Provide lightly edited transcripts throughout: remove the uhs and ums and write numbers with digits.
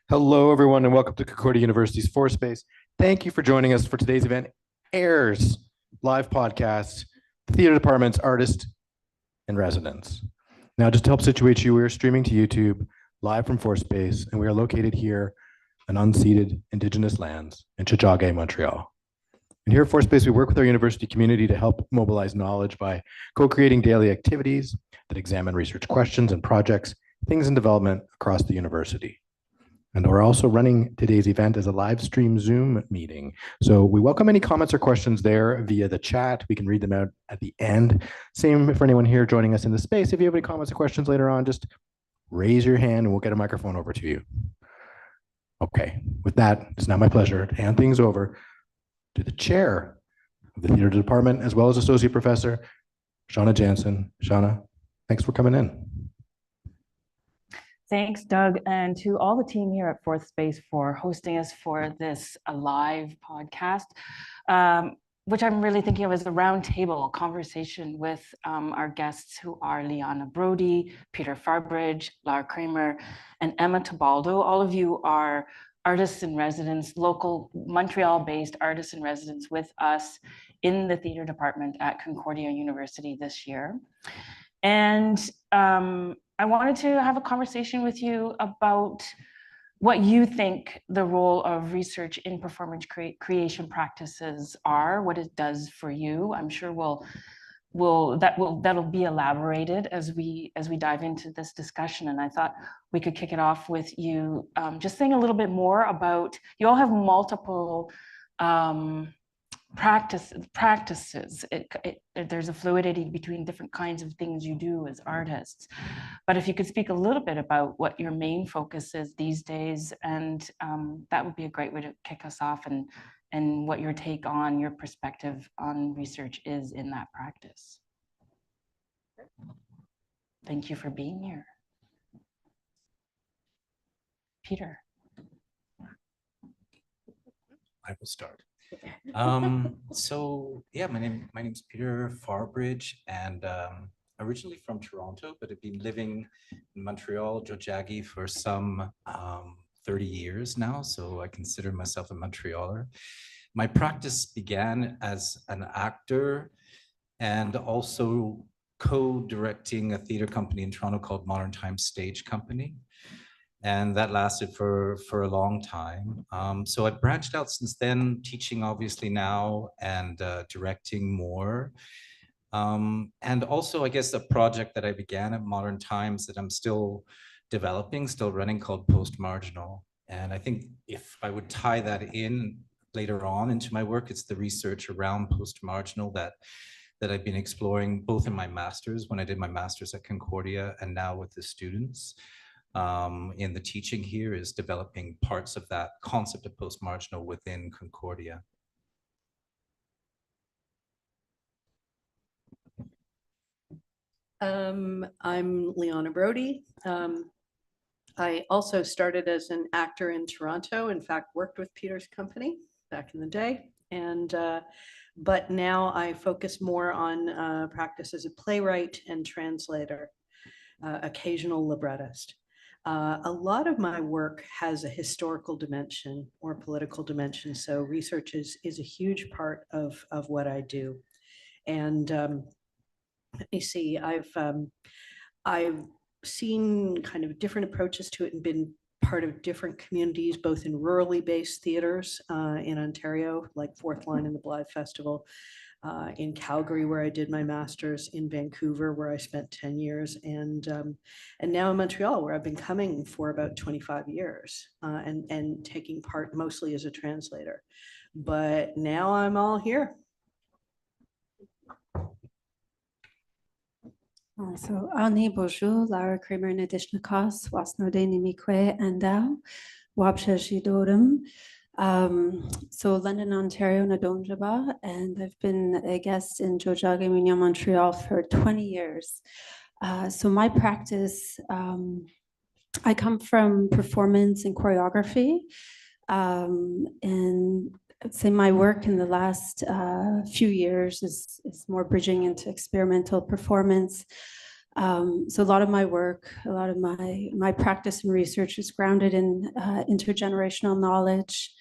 Hello, everyone, and welcome to Concordia University's Four Space. Thank you for joining us for today's event, AIRS live podcast, the theater department's artist in residence. Now, just to help situate you, we are streaming to YouTube live from Four Space, and we are located here on unceded Indigenous lands in Tiohtià:ke, Montreal. And here at Four Space, we work with our university community to help mobilize knowledge by co-creating daily activities that examine research questions and projects, things in development across the university. And we're also running today's event as a live stream Zoom meeting. So we welcome any comments or questions there via the chat. We can read them out at the end. Same for anyone here joining us in the space. If you have any comments or questions later on, just raise your hand and we'll get a microphone over to you. Okay, with that, it's now my pleasure to hand things over to the chair of the theater department, as well as associate professor, Shauna Janssen. Shauna, thanks for coming in. Thanks, Doug, and to all the team here at Fourth Space for hosting us for this live podcast, which I'm really thinking of as a roundtable conversation with our guests who are Leanna Brodie, Peter Farbridge, Lara Kramer, and Emma Tabaldo. All of you are artists in residence, local Montreal-based artists in residence with us in the theater department at Concordia University this year. And I wanted to have a conversation with you about what you think the role of research in performance creation practices are, what it does for you. I'm sure that'll be elaborated as we dive into this discussion. And I thought we could kick it off with you just saying a little bit more about, you all have multiple practices. There's a fluidity between different kinds of things you do as artists. But if you could speak a little bit about what your main focus is these days, and that would be a great way to kick us off, and what your take on, your perspective on research is in that practice. Thank you for being here. Peter. I will start. So yeah, my name's Peter Farbridge, and originally from Toronto, but I've been living in Montreal, Tiohtià:ke for some 30 years now, so I consider myself a Montrealer. My practice began as an actor and also co-directing a theater company in Toronto called Modern Times Stage Company. And that lasted for a long time. So I branched out since then, teaching obviously now, and directing more. And also, I guess, a project that I began at Modern Times that I'm still developing, still running, called Post-Marginal. And I think if I would tie that in later on into my work, it's the research around post-marginal that I've been exploring both in my master's, when I did my master's at Concordia, and now with the students. In the teaching here is developing parts of that concept of post-marginal within Concordia. I'm Leanna Brodie. I also started as an actor in Toronto, in fact, worked with Peter's company back in the day. And but now I focus more on practice as a playwright and translator, occasional librettist. A lot of my work has a historical dimension or political dimension, so research is a huge part of what I do. And let me see, I've seen kind of different approaches to it and been part of different communities, both in rurally based theaters in Ontario, like Fourth Line and the Blythe Festival, in Calgary, where I did my master's, in Vancouver, where I spent 10 years, and now in Montreal, where I've been coming for about 25 years and taking part mostly as a translator. But now I'm all here. So, Ani bonjour, Lara Kramer in addition cost, Wasnode Nimikwe and Dao, Wabsha Shidorum. So London, Ontario, Nadonjaba, and I've been a guest in Tiohtià:ke, Montreal for 20 years. So my practice, I come from performance and choreography, and I'd say my work in the last few years is more bridging into experimental performance. So a lot of my work, a lot of my practice and research is grounded in intergenerational knowledge,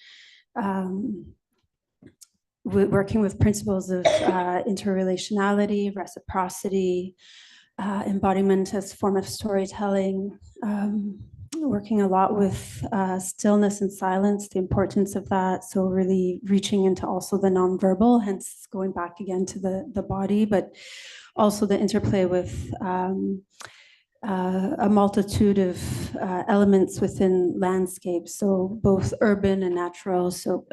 working with principles of interrelationality, reciprocity, embodiment as form of storytelling, working a lot with stillness and silence, the importance of that. So really reaching into also the nonverbal, hence going back again to the body, but also the interplay with a multitude of elements within landscapes, so both urban and natural, so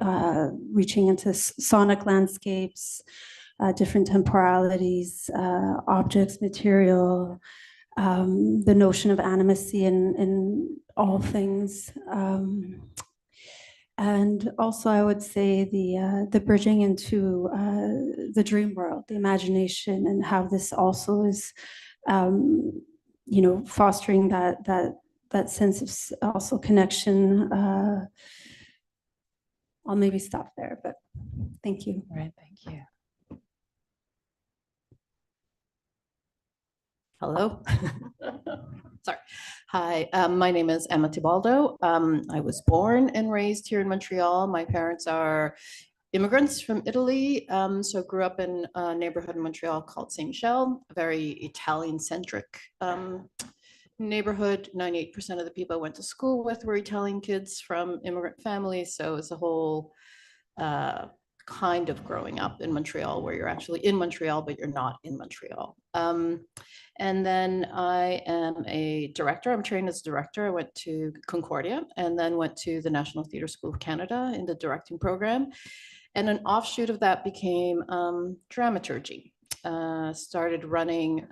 reaching into sonic landscapes, different temporalities, objects, material, the notion of animacy in all things. And also, I would say the bridging into the dream world, the imagination, and how this also is, fostering that sense of also connection. I'll maybe stop there, but thank you. Right, thank you. Hello. Sorry. Hi, my name is Emma Tibaldo. I was born and raised here in Montreal. My parents are immigrants from Italy. So grew up in a neighborhood in Montreal called Saint Michel, a very Italian-centric neighborhood. 98% of the people I went to school with were Italian kids from immigrant families. So it's a whole kind of growing up in Montreal where you're actually in Montreal, but you're not in Montreal. And then I am a director. I'm trained as a director. I went to Concordia and then went to the National Theatre School of Canada in the directing program. And an offshoot of that became dramaturgy. Started running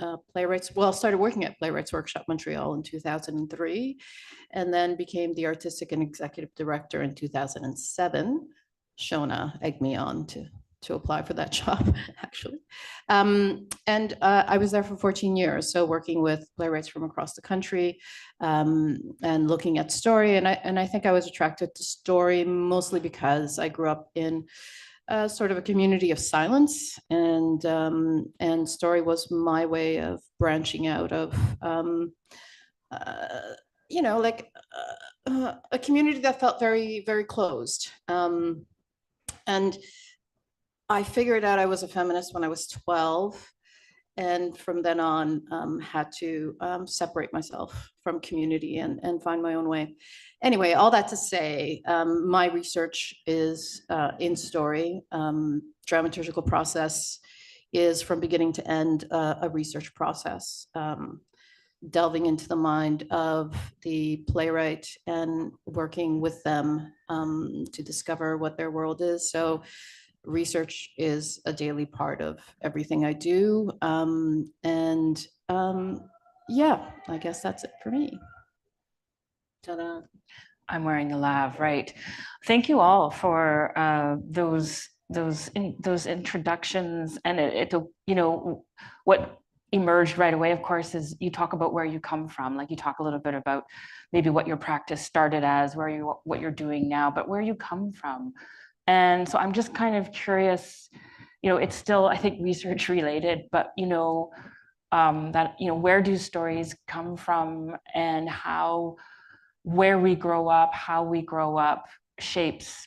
started working at Playwrights Workshop Montreal in 2003, and then became the artistic and executive director in 2007. Shauna egged me on to apply for that job, actually. And I was there for 14 years, so working with playwrights from across the country and looking at story. And I think I was attracted to story mostly because I grew up in sort of a community of silence, and story was my way of branching out of, a community that felt very, very closed. And I figured out I was a feminist when I was 12. And from then on, had to separate myself from community and find my own way. Anyway, all that to say, my research is in story. Dramaturgical process is from beginning to end a research process, delving into the mind of the playwright and working with them to discover what their world is. So research is a daily part of everything I do. Yeah, I guess that's it for me. Ta-da. I'm wearing a lav, right? Thank you all for those introductions, and what emerged right away, of course, is you talk about where you come from. Like you talk a little bit about maybe what your practice started as, what you're doing now, but where you come from. And so I'm just kind of curious, it's still, I think, research related, but where do stories come from, and where we grow up, how we grow up shapes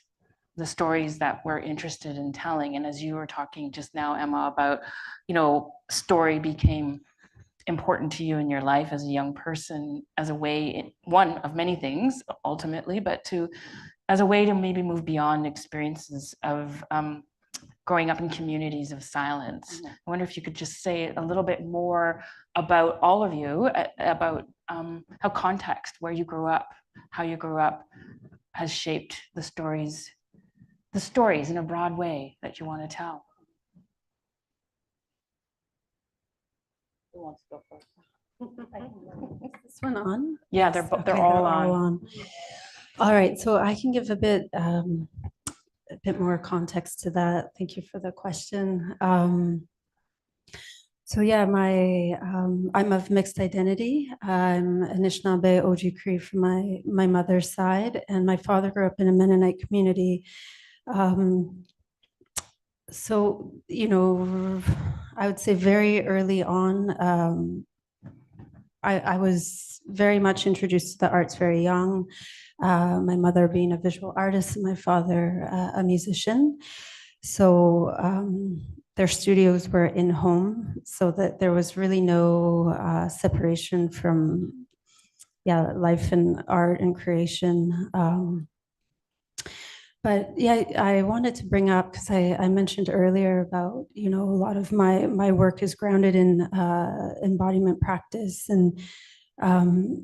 the stories that we're interested in telling. And as you were talking just now, Emma, about, story became important to you in your life as a young person, as a way, one of many things ultimately, but as a way to maybe move beyond experiences of growing up in communities of silence. Mm-hmm. I wonder if you could just say a little bit more about all of you, about how context, where you grew up, how you grew up has shaped the stories in a broad way that you want to tell. Who wants to go first? Is this one on? Yeah, they're all on. All right, so I can give a bit more context to that. Thank you for the question. So yeah, I'm of mixed identity. I'm Anishinaabe Ojibwe from my mother's side, and my father grew up in a Mennonite community. So I would say very early on, I was very much introduced to the arts very young. My mother being a visual artist and my father a musician. So their studios were in home, so that there was really no separation from life and art and creation. But yeah, I wanted to bring up, because I mentioned earlier about, a lot of my work is grounded in embodiment practice, and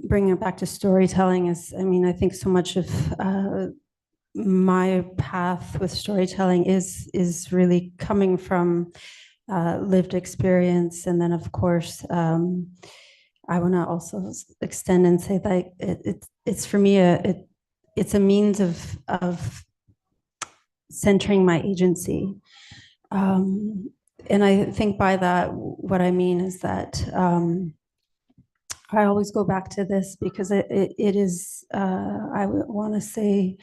bringing it back to storytelling is, I think so much of my path with storytelling is really coming from lived experience. And then, of course, I want to also extend and say that it's for me it's a means of centering my agency. And I think by that, what I mean is that I always go back to this because it is, I want to say,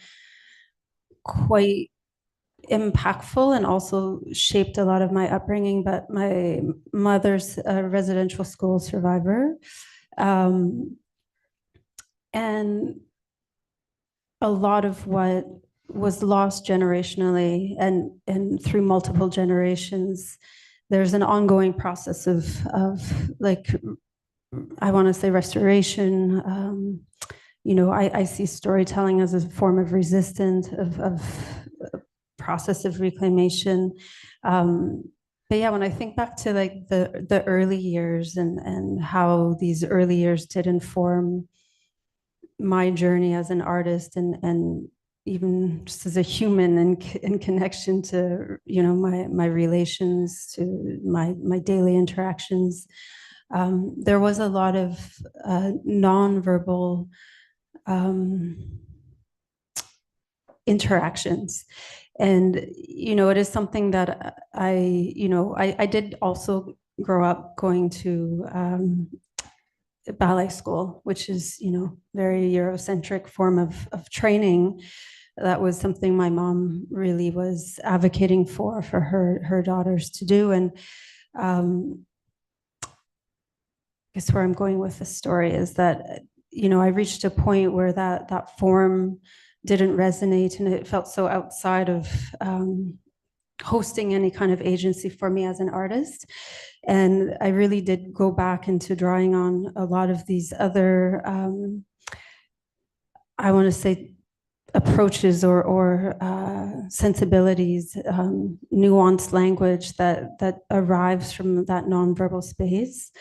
quite impactful and also shaped a lot of my upbringing. But my mother's a residential school survivor. And a lot of what was lost generationally and through multiple generations, there's an ongoing process of like, I want to say, restoration. I see storytelling as a form of resistance, of process of reclamation. But yeah, when I think back to like the early years and how these early years did inform my journey as an artist and even just as a human in connection to, my relations, to my daily interactions, there was a lot of nonverbal interactions. And, it is something that I did also grow up going to ballet school, which is, very Eurocentric form of training. That was something my mom really was advocating for her daughters to do. And I guess where I'm going with the story is that, I reached a point where that form didn't resonate, and it felt so outside of hosting any kind of agency for me as an artist. And I really did go back into drawing on a lot of these other, I want to say, approaches or sensibilities, nuanced language that arrives from that nonverbal space.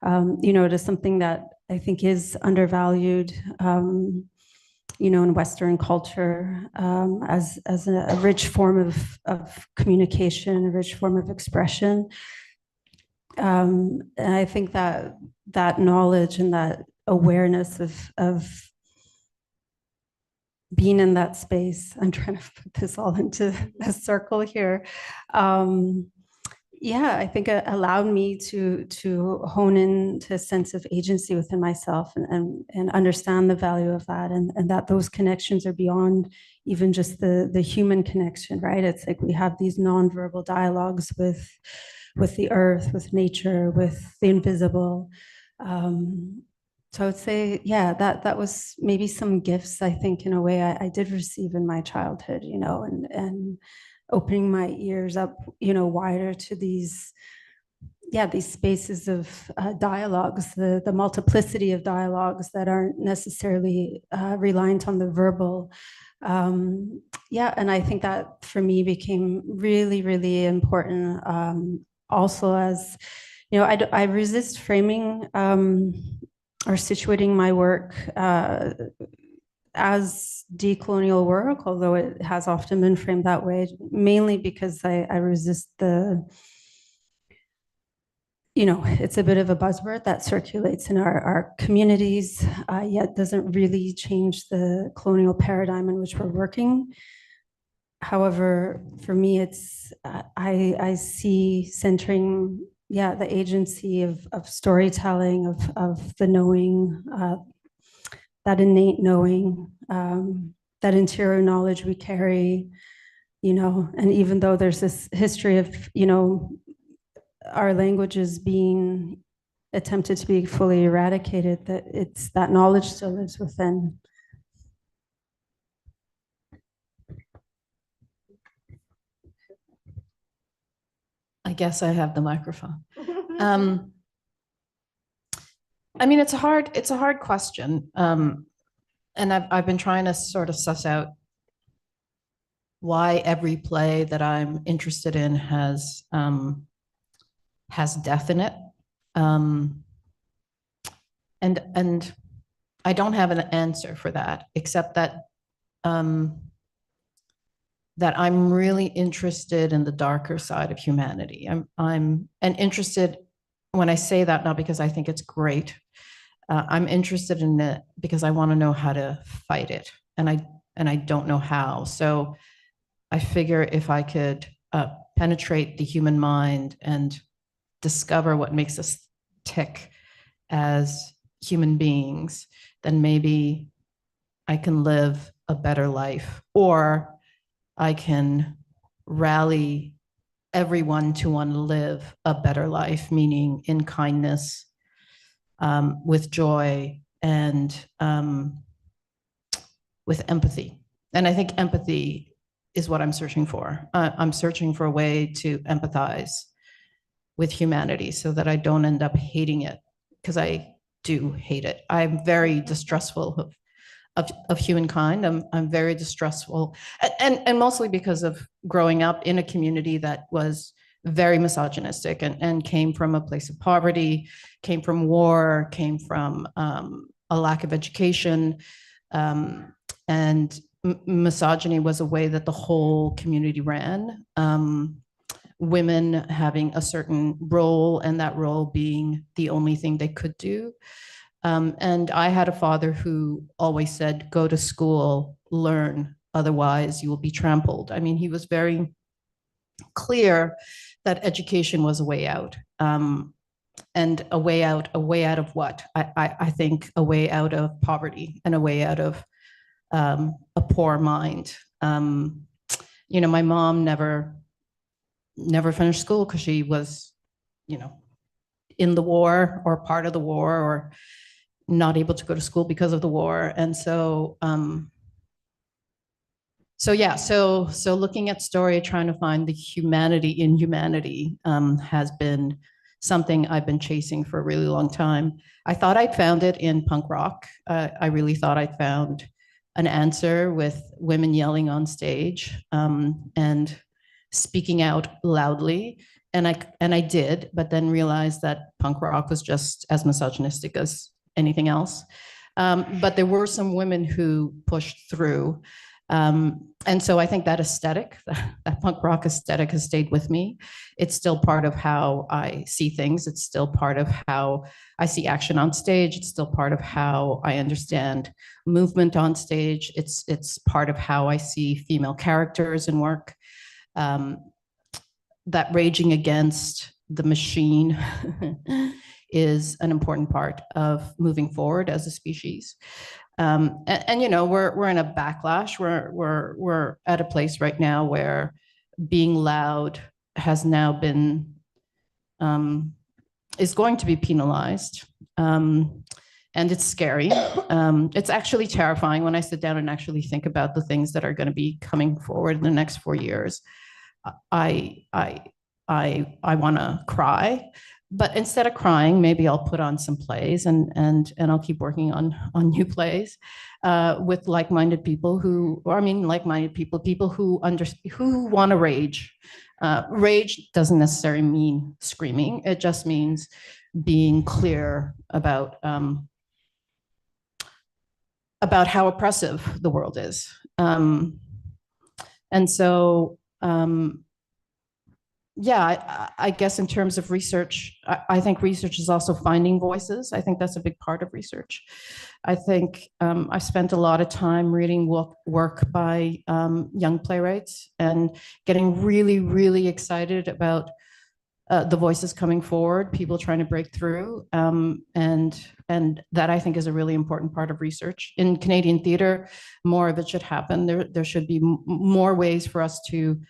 It is something that I think is undervalued, in Western culture, as a rich form of communication, a rich form of expression. And I think that knowledge and that awareness of being in that space, I'm trying to put this all into a circle here. I think it allowed me to hone into a sense of agency within myself and understand the value of that, and that those connections are beyond even just the human connection, right? It's like we have these nonverbal dialogues with the earth, with nature, with the invisible. So I would say, that was maybe some gifts, I think, in a way I did receive in my childhood, and opening my ears up, wider to these spaces of dialogues, the multiplicity of dialogues that aren't necessarily reliant on the verbal. And I think that for me became really, really important. Also, as I resist framing or situating my work as decolonial work, although it has often been framed that way, mainly because I resist it's a bit of a buzzword that circulates in our communities, yet doesn't really change the colonial paradigm in which we're working. However, for me, it's I see centering the agency of storytelling, of the knowing, that innate knowing, that interior knowledge we carry, and even though there's this history of, our languages being attempted to be fully eradicated, that it's that knowledge still lives within. I guess I have the microphone. I mean, it's a hard question. And I've been trying to sort of suss out why every play that I'm interested in has death in it. And I don't have an answer for that, except that that I'm really interested in the darker side of humanity. I'm interested, when I say that, not because I think it's great, I'm interested in it because I want to know how to fight it, and I don't know how. So I figure if I could penetrate the human mind and discover what makes us tick as human beings, then maybe I can live a better life, or I can rally everyone to want to live a better life, meaning in kindness, with joy, and with empathy. And I think empathy is what I'm searching for. I'm searching for a way to empathize with humanity so that I don't end up hating it, because I do hate it. I'm very distrustful of humankind. I'm very distrustful, and mostly because of growing up in a community that was very misogynistic and came from a place of poverty, came from war, came from a lack of education, and misogyny was a way that the whole community ran. Women having a certain role, and that role being the only thing they could do. And I had a father who always said, go to school, learn, otherwise you will be trampled. I mean, he was very clear that education was a way out. And a way out of what? I think a way out of poverty and a way out of a poor mind. You know, my mom never finished school because she was, you know, in the war or part of the war, or not able to go to school because of the war. And so, so looking at story, trying to find the humanity in humanity has been something I've been chasing for a really long time. I thought I'd found it in punk rock. I really thought I'd found an answer with women yelling on stage and speaking out loudly. And I did, but then realized that punk rock was just as misogynistic as anything else. But there were some women who pushed through. And so I think that aesthetic, that punk rock aesthetic, has stayed with me. It's still part of how I see things. It's still part of how I see action on stage. It's still part of how I understand movement on stage. It's part of how I see female characters in work. That raging against the machine is an important part of moving forward as a species. And you know, we're in a backlash. We're at a place right now where being loud has now been is going to be penalized, and it's scary. It's actually terrifying when I sit down and actually think about the things that are going to be coming forward in the next 4 years. I want to cry. But instead of crying, maybe I'll put on some plays and I'll keep working on new plays with like-minded people who who want to rage. Rage doesn't necessarily mean screaming. It just means being clear about how oppressive the world is. And so, yeah, I guess in terms of research, I think research is also finding voices. I think that's a big part of research. I think I spent a lot of time reading work by young playwrights and getting really, really excited about the voices coming forward, people trying to break through. And that I think is a really important part of research. In Canadian theatre, more of it should happen. There should be more ways for us to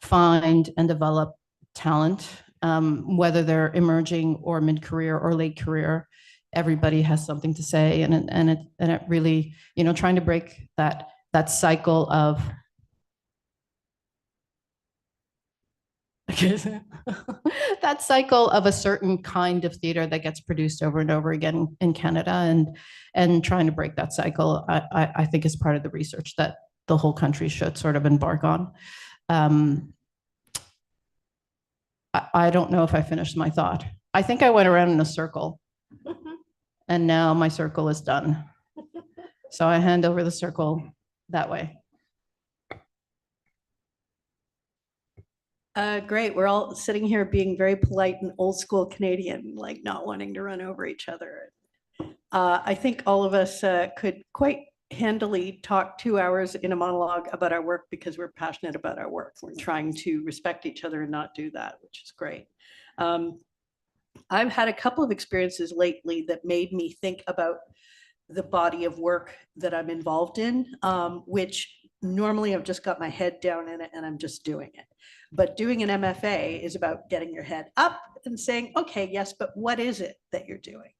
find and develop talent whether they're emerging or mid-career or late career, everybody has something to say, and it really, you know, trying to break that cycle of that cycle of a certain kind of theater that gets produced over and over again in Canada, and trying to break that cycle, I think is part of the research that the whole country should sort of embark on. I don't know if I finished my thought. I think I went around in a circle, and now my circle is done. So I hand over the circle that way. Great. We're all sitting here being very polite and old school Canadian, like not wanting to run over each other. I think all of us could quite handily talk 2 hours in a monologue about our work because we're passionate about our work. We're trying to respect each other and not do that, which is great. I've had a couple of experiences lately that made me think about the body of work that I'm involved in, which normally I've just got my head down in it and I'm just doing it. But doing an MFA is about getting your head up and saying, okay, yes, but what is it that you're doing?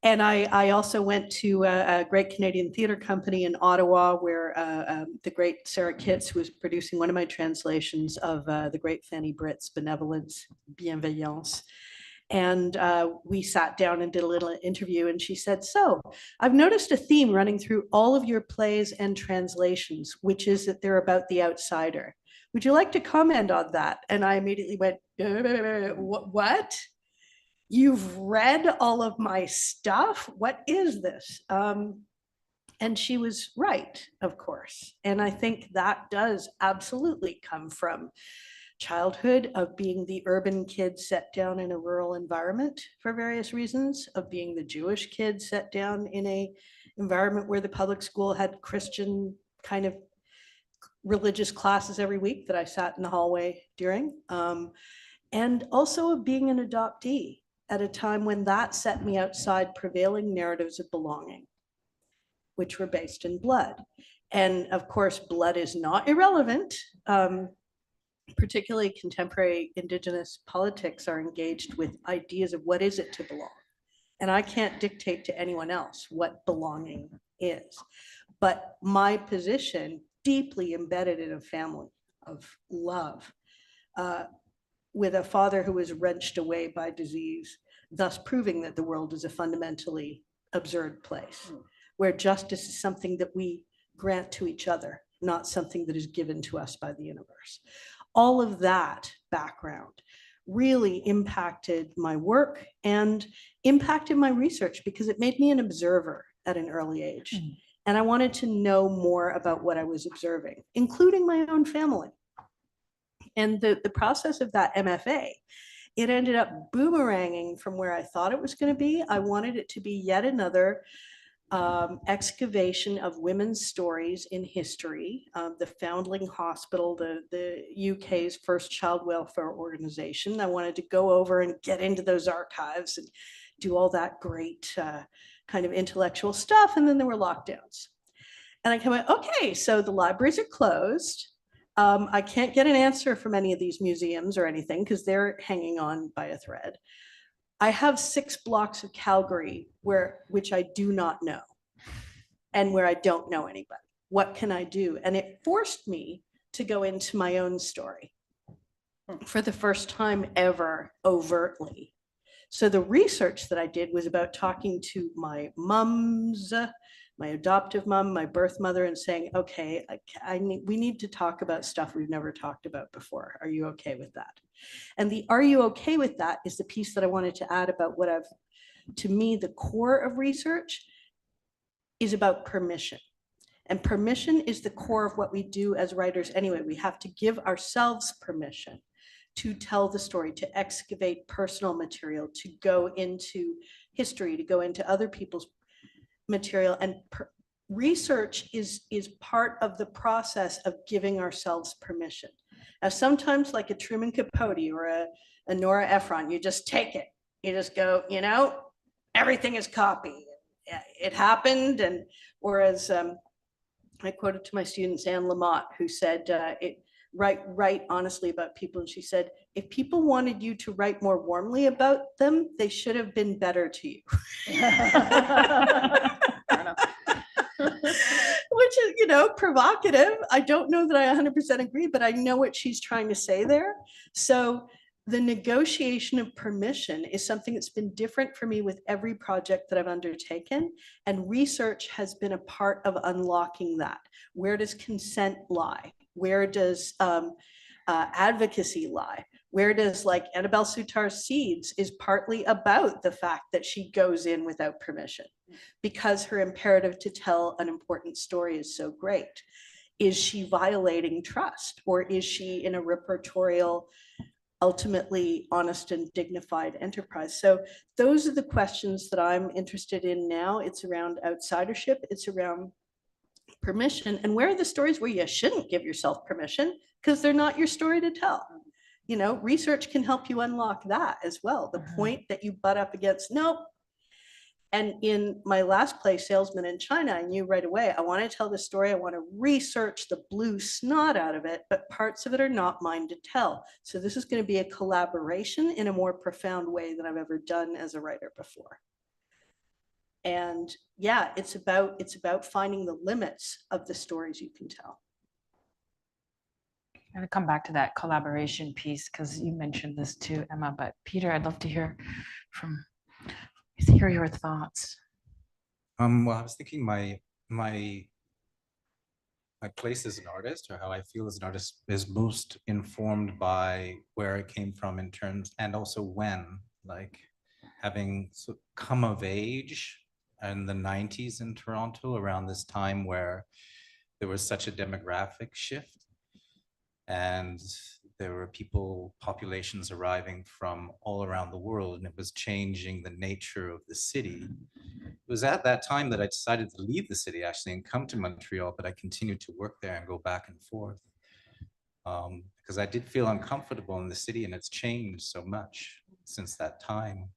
And I also went to a great Canadian theater company in Ottawa where the great Sarah Kitts was producing one of my translations of the great Fanny Britt's Benevolence, Bienveillance. And we sat down and did a little interview, and she said, so I've noticed a theme running through all of your plays and translations, which is that they're about the outsider. Would you like to comment on that? And I immediately went, what? You've read all of my stuff? What is this? And she was right, of course. And I think that does absolutely come from childhood, of being the urban kid set down in a rural environment for various reasons, of being the Jewish kid set down in a environment where the public school had Christian kind of religious classes every week that I sat in the hallway during, and also of being an adoptee at a time when that set me outside prevailing narratives of belonging, which were based in blood. And of course, blood is not irrelevant. Particularly contemporary Indigenous politics are engaged with ideas of what is it to belong. And I can't dictate to anyone else what belonging is. But my position, deeply embedded in a family of love, with a father who was wrenched away by disease, thus proving that the world is a fundamentally absurd place, where justice is something that we grant to each other, not something that is given to us by the universe. All of that background really impacted my work and impacted my research because it made me an observer at an early age. And I wanted to know more about what I was observing, including my own family. And the process of that MFA, it ended up boomeranging from where I thought it was going to be. I wanted it to be yet another excavation of women's stories in history. The Foundling Hospital, the UK's first child welfare organization. I wanted to go over and get into those archives and do all that great kind of intellectual stuff. And then there were lockdowns. And I went, okay, so the libraries are closed. I can't get an answer from any of these museums or anything because they're hanging on by a thread. I have 6 blocks of Calgary which I do not know and where I don't know anybody. What can I do? And it forced me to go into my own story for the first time ever overtly. So the research that I did was about talking to my mums, my adoptive mom, my birth mother, and saying, okay, we need to talk about stuff we've never talked about before. Are you okay with that? And the are you okay with that is the piece that I wanted to add about what to me, the core of research is about permission. And permission is the core of what we do as writers anyway. We have to give ourselves permission to tell the story, to excavate personal material, to go into history, to go into other people's material. And research is part of the process of giving ourselves permission. Now, sometimes like a Truman Capote or a Nora Ephron, you just take it. You just go, everything is copy. It happened. And whereas I quoted to my students Anne Lamott, who said, write honestly about people. And she said, if people wanted you to write more warmly about them, they should have been better to you. Which is, you know, provocative. I don't know that I 100% agree, but I know what she's trying to say there. So the negotiation of permission is something that's been different for me with every project that I've undertaken. And research has been a part of unlocking that. Where does consent lie? Where does advocacy lie? Where does, like, Annabelle Soutar's Seeds is partly about the fact that she goes in without permission because her imperative to tell an important story is so great. Is she violating trust, or is she in a repertorial, ultimately honest and dignified enterprise? So those are the questions that I'm interested in now. It's around outsidership, it's around permission, and where are the stories where you shouldn't give yourself permission because they're not your story to tell. You know, research can help you unlock that as well. The point that you butt up against, nope. And in my last play, Salesman in China, I knew right away, I want to tell the story. I want to research the blue snot out of it, but parts of it are not mine to tell. So this is going to be a collaboration in a more profound way than I've ever done as a writer before. And yeah, it's about finding the limits of the stories you can tell. I'm going to come back to that collaboration piece because you mentioned this too, Emma, but Peter, I'd love to hear your thoughts. Well, I was thinking my place as an artist, or how I feel as an artist, is most informed by where I came from in terms, and also when, like, having come of age in the 90s in Toronto, around this time where there was such a demographic shift. And there were populations arriving from all around the world, and it was changing the nature of the city. It was at that time that I decided to leave the city, actually, and come to Montreal, but I continued to work there and go back and forth because I did feel uncomfortable in the city, and it's changed so much since that time.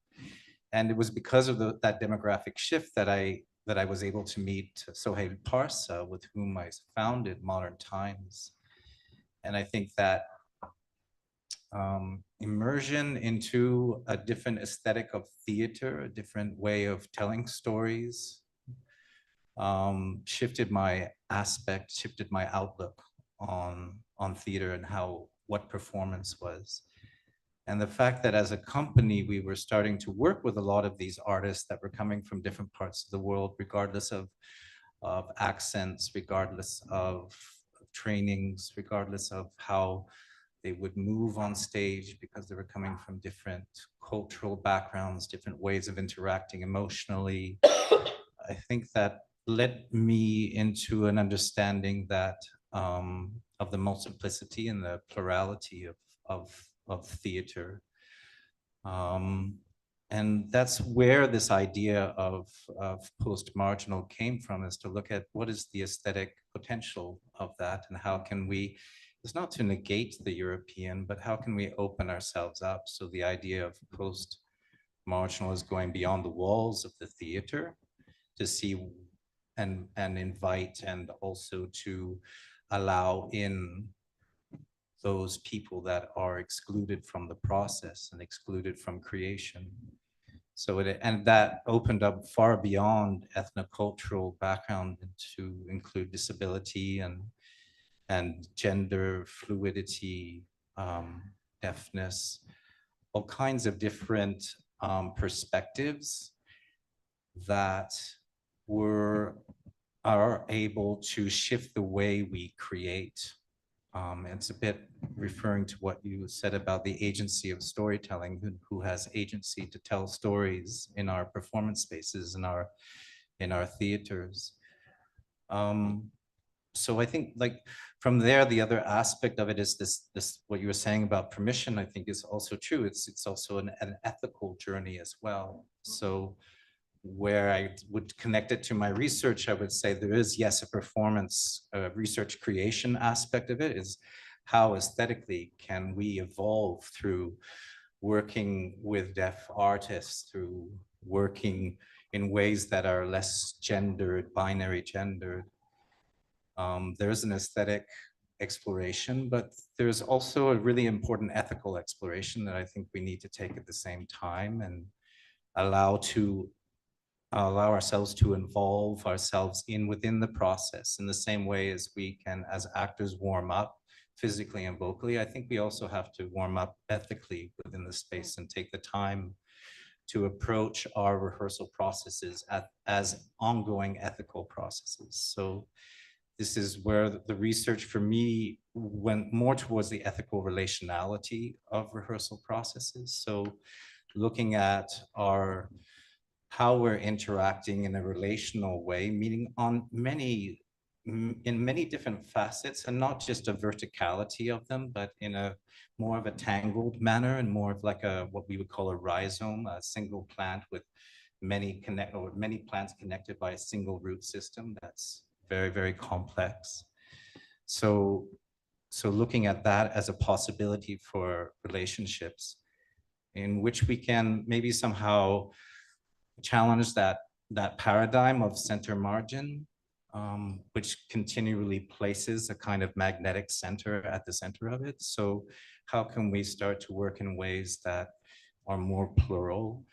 And it was because of that demographic shift that I was able to meet Sohail Parsa, with whom I founded Modern Times. And I think that immersion into a different aesthetic of theater, a different way of telling stories, shifted my outlook on theater and what performance was. And the fact that as a company, we were starting to work with a lot of these artists that were coming from different parts of the world, regardless of accents, regardless of trainings, regardless of how they would move on stage, because they were coming from different cultural backgrounds, different ways of interacting emotionally. I think that led me into an understanding that of the multiplicity and the plurality of theater. And that's where this idea of post-marginal came from, is to look at what is the aesthetic potential of that, and how can we, it's not to negate the European, but how can we open ourselves up? So the idea of post-marginal is going beyond the walls of the theater to see and invite, and also to allow in those people that are excluded from the process and excluded from creation. So and that opened up far beyond ethnocultural background to include disability and gender fluidity, deafness, all kinds of different perspectives that are able to shift the way we create. It's a bit referring to what you said about the agency of storytelling, who has agency to tell stories in our performance spaces, in our theaters. So I think, like, from there, the other aspect of it is this what you were saying about permission, I think, is also true. It's also an ethical journey as well. So where I would connect it to my research, I would say there is, yes, a performance research creation aspect of it, is how aesthetically can we evolve through working with deaf artists, through working in ways that are less gendered, binary gendered. There's an aesthetic exploration, but there's also a really important ethical exploration that I think we need to take at the same time and allow ourselves to involve ourselves within the process in the same way as we can, as actors, warm up physically and vocally. I think we also have to warm up ethically within the space and take the time to approach our rehearsal processes as ongoing ethical processes. So this is where the research for me went more towards the ethical relationality of rehearsal processes. So looking at how we're interacting in a relational way, meaning in many different facets, and not just a verticality of them, but in a more of a tangled manner and more of like what we would call a rhizome, a single plant with many plants connected by a single root system that's very, very complex. So looking at that as a possibility for relationships in which we can maybe somehow challenge that paradigm of center margin, which continually places a kind of magnetic center at the center of it. So how can we start to work in ways that are more plural,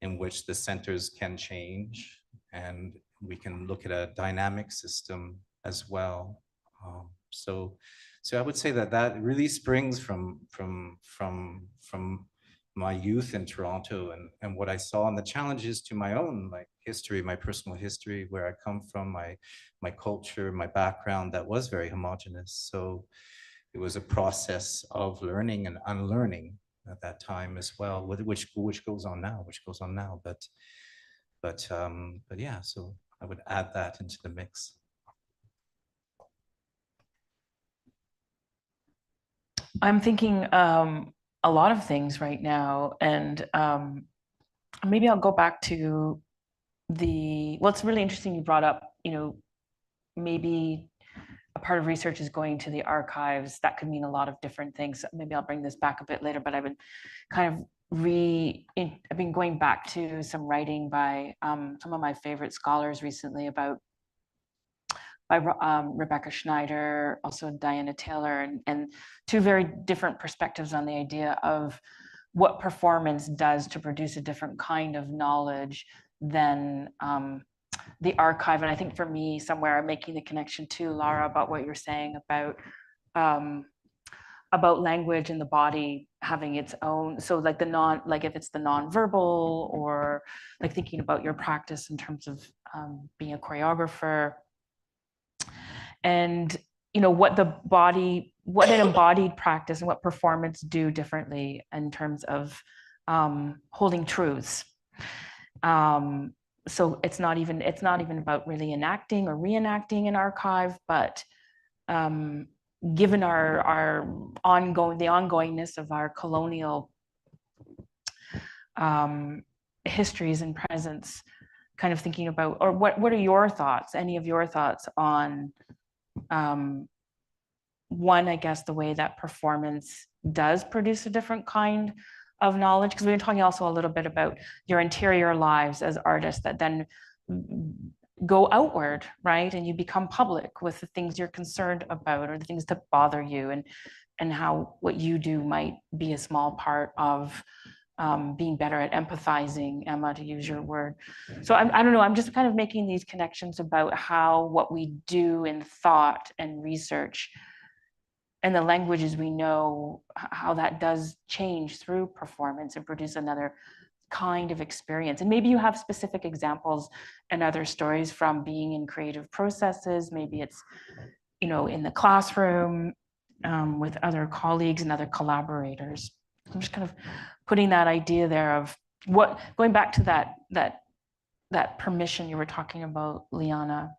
in which the centers can change, and we can look at a dynamic system as well. So I would say that really springs from my youth in Toronto and what I saw, and the challenges to my own history, my personal history, where I come from, my culture, my background that was very homogenous. So it was a process of learning and unlearning at that time as well, which goes on now. But yeah, so I would add that into the mix. I'm thinking a lot of things right now, and maybe I'll go back to what's really interesting you brought up, maybe a part of research is going to the archives. That could mean a lot of different things. Maybe I'll bring this back a bit later, but I've been kind of I've been going back to some writing by some of my favorite scholars recently by Rebecca Schneider, also Diana Taylor, and two very different perspectives on the idea of what performance does to produce a different kind of knowledge than the archive. And I think for me, somewhere I'm making the connection to Lara about what you're saying about language and the body having its own. So like if it's the nonverbal, or like thinking about your practice in terms of being a choreographer, and what an embodied practice and what performance do differently in terms of holding truths. So it's not even about really enacting or reenacting an archive, but given our ongoingness of our colonial histories and presence, kind of thinking about, or what are your thoughts, any of your thoughts on one, I guess, the way that performance does produce a different kind of knowledge, because we've been talking also a little bit about your interior lives as artists that then go outward, right? And you become public with the things you're concerned about or the things that bother you, and how what you do might be a small part of being better at empathizing, Emma, to use your word. So I don't know, I'm just kind of making these connections about how what we do in thought and research and the languages we know, how that does change through performance and produce another kind of experience. And maybe you have specific examples and other stories from being in creative processes. Maybe it's, in the classroom with other colleagues and other collaborators. I'm just kind of putting that idea there of going back to that permission you were talking about, Leanna.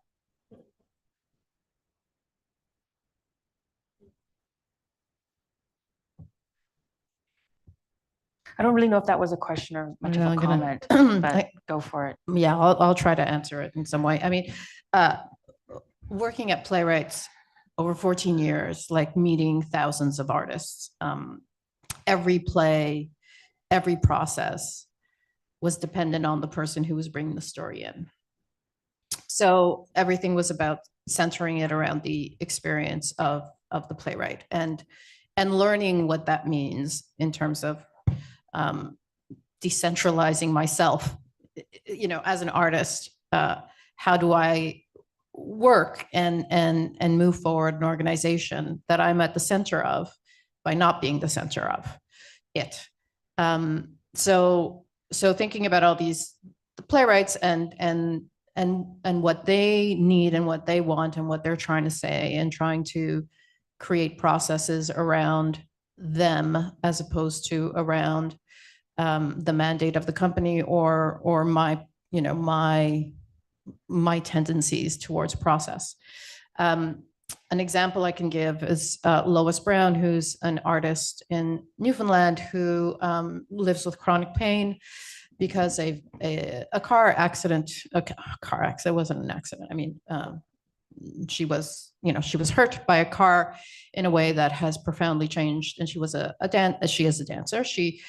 I don't really know if that was a question or much of a comment, but go for it. Yeah, I'll try to answer it in some way. I mean, working at Playwrights over 14 years, like meeting thousands of artists, every play, every process was dependent on the person who was bringing the story in. So everything was about centering it around the experience of of the playwright, and learning what that means in terms of decentralizing myself, you know, as an artist. How do I work and move forward an organization that I'm at the center of by not being the center of it? So thinking about all these playwrights and what they need and what they want and what they're trying to say, and trying to create processes around them as opposed to around the mandate of the company or my, you know, my tendencies towards process. An example I can give is Lois Brown, who's an artist in Newfoundland who lives with chronic pain because a car accident, wasn't an accident. I mean, she was hurt by a car in a way that has profoundly changed. And she was she is a dancer. She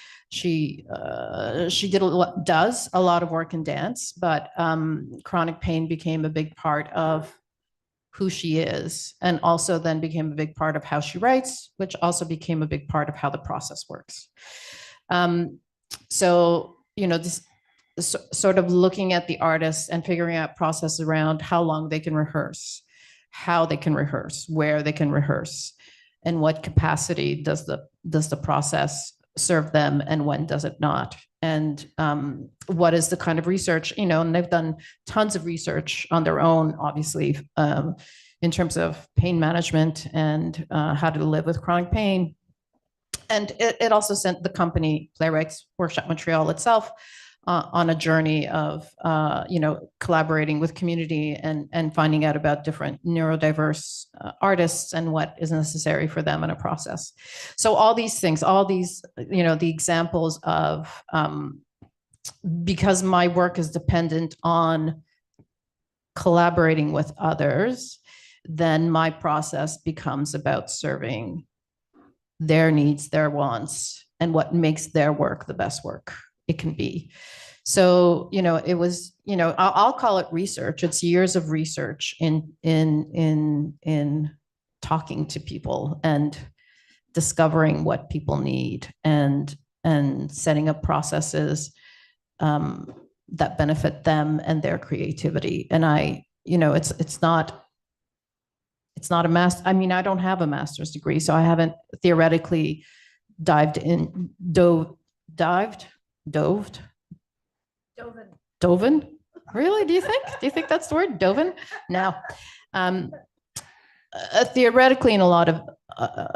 does a lot of work in dance, but chronic pain became a big part of who she is, and also then became a big part of how she writes, which also became a big part of how the process works. So, you know, this sort of looking at the artists and figuring out process around how long they can rehearse, how they can rehearse, where they can rehearse, and what capacity does the process serve them, and when does it not? And what is the kind of research, you know, and they've done tons of research on their own, obviously, in terms of pain management and how to live with chronic pain. And it also sent the company Playwrights Workshop Montreal itself on a journey of, you know, collaborating with community and finding out about different neurodiverse artists and what is necessary for them in a process. So all these things, all these, you know, the examples of, because my work is dependent on collaborating with others, then my process becomes about serving their needs, their wants, and what makes their work the best work it can be. So, you know, it was, you know, I'll call it research. It's years of research in talking to people and discovering what people need and setting up processes that benefit them and their creativity. And I, you know, it's not a master. I mean, I don't have a master's degree, so I haven't theoretically dove. Doven? Really? Do you think that's the word? Doven? No. Theoretically in a lot of,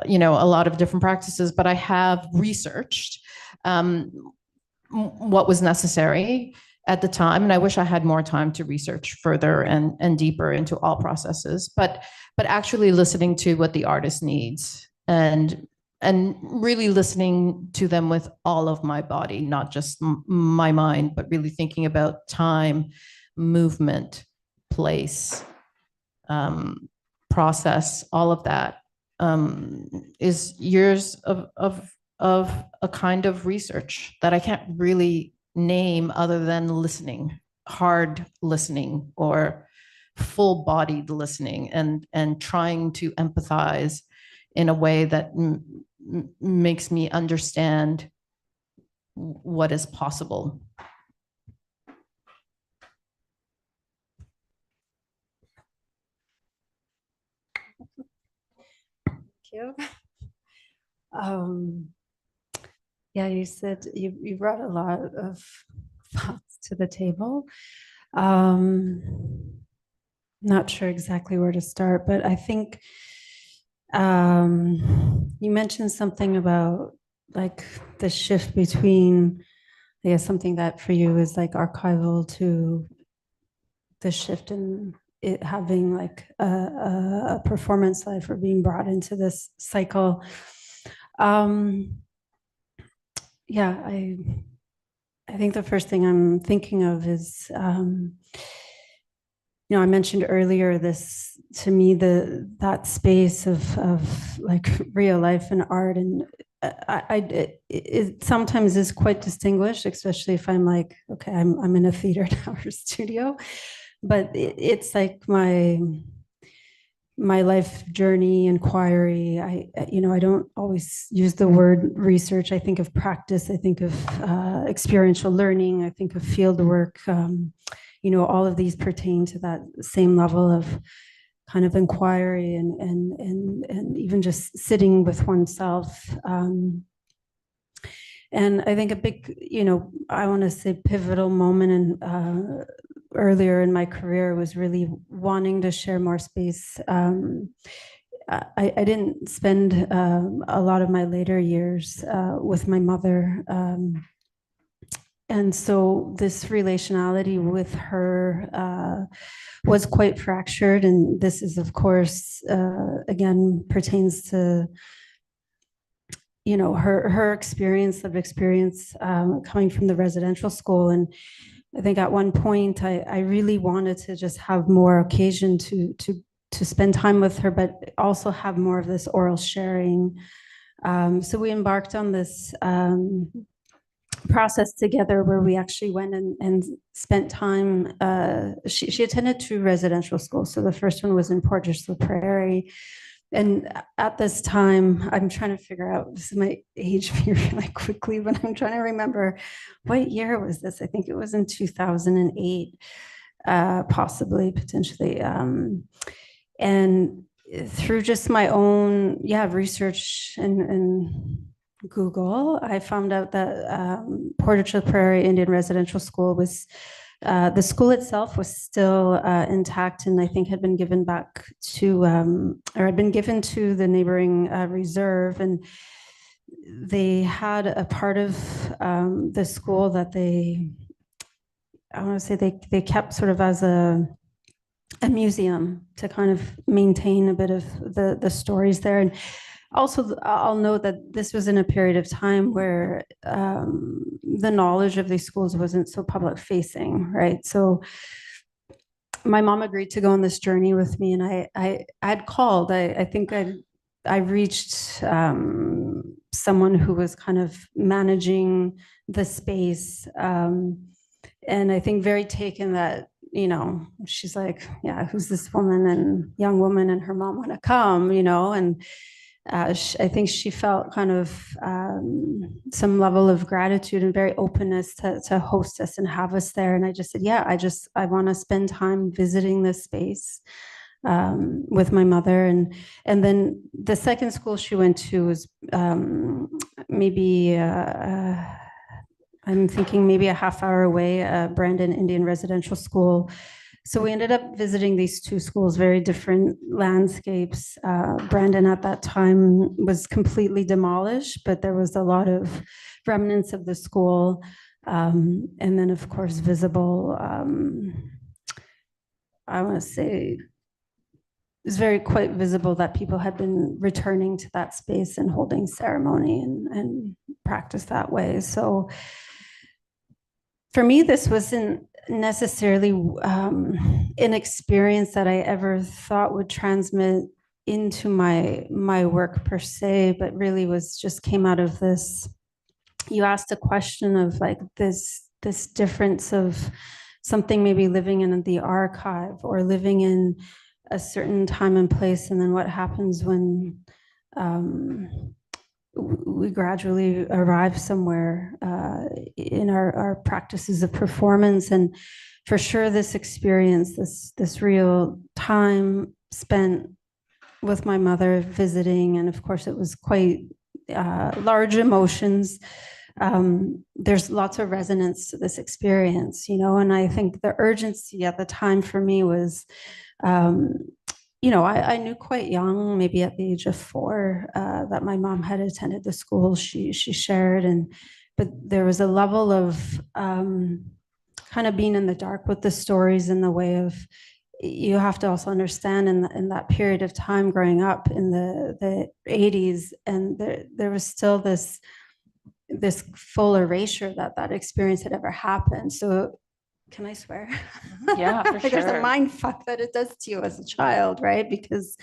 you know, a lot of different practices, but I have researched what was necessary at the time. And I wish I had more time to research further and deeper into all processes, but actually listening to what the artist needs and really listening to them with all of my body, not just my mind, but really thinking about time, movement, place, process, all of that is years of a kind of research that I can't really name other than listening, hard listening or full-bodied listening, and trying to empathize in a way that makes me understand what is possible. Thank you. Yeah, you said you brought a lot of thoughts to the table. Not sure exactly where to start, but I think you mentioned something about like the shift between, I guess, something that for you is like archival to the shift in it having like a performance life or being brought into this cycle. Yeah, I think the first thing I'm thinking of is, you know, I mentioned earlier this, to me, that space of like real life and art, and it sometimes is quite distinguished, especially if I'm like, okay, I'm in a theater tower studio, but it's like my my life journey, inquiry. I don't always use the word research. I think of practice. I think of experiential learning. I think of field work. All of these pertain to that same level of kind of inquiry and even just sitting with oneself. And I think a big, I want to say pivotal moment earlier in my career was really wanting to share more space. I didn't spend a lot of my later years with my mother. And so this relationality with her was quite fractured. And this is, of course, again, pertains to her experience coming from the residential school. And I think at one point I really wanted to just have more occasion to spend time with her, but also have more of this oral sharing. So we embarked on this process together where we actually went and spent time. She attended 2 residential schools. So the first one was in Portage-la-Prairie. And at this time, I'm trying to figure out, this might age me really quickly, but I'm trying to remember what year was this? I think it was in 2008, possibly, potentially. And through just my own, research and Google, I found out that Portage-la-Prairie Indian Residential School was the school itself was still intact, and I think had been given back to, or had been given to the neighboring reserve. And they had a part of the school that I want to say they kept sort of as a museum to kind of maintain a bit of the stories there. And also, I'll note that this was in a period of time where the knowledge of these schools wasn't so public facing, right? So my mom agreed to go on this journey with me, and I'd called. I think I reached someone who was kind of managing the space, and I think very taken that, she's like, yeah, who's this woman and young woman and her mom want to come, and I think she felt kind of some level of gratitude and very openness to host us and have us there. And I just said, yeah, I want to spend time visiting this space with my mother. And then the second school she went to was maybe, I'm thinking maybe a half hour away, Brandon Indian Residential School. So we ended up visiting these 2 schools, very different landscapes. Brandon at that time was completely demolished, but there was a lot of remnants of the school. And then, of course, visible, I want to say, it's quite visible that people had been returning to that space and holding ceremony and practice that way. So for me, this wasn't necessarily an experience that I ever thought would transmit into my work per se, but really came out of this. You asked a question of like this difference of something maybe living in the archive or living in a certain time and place, and then what happens when we gradually arrive somewhere in our practices of performance. And for sure, this experience, this real time spent with my mother visiting, and of course it was quite large emotions. There's lots of resonance to this experience, and I think the urgency at the time for me was, I knew quite young, maybe at the age of 4, that my mom had attended the school she shared, but there was a level of kind of being in the dark with the stories, in the way of, you have to also understand in that period of time growing up in the 80s, and there was still this full erasure that experience had ever happened. So can I swear? Yeah, for sure. There's a mind fuck that it does to you as a child, right? Because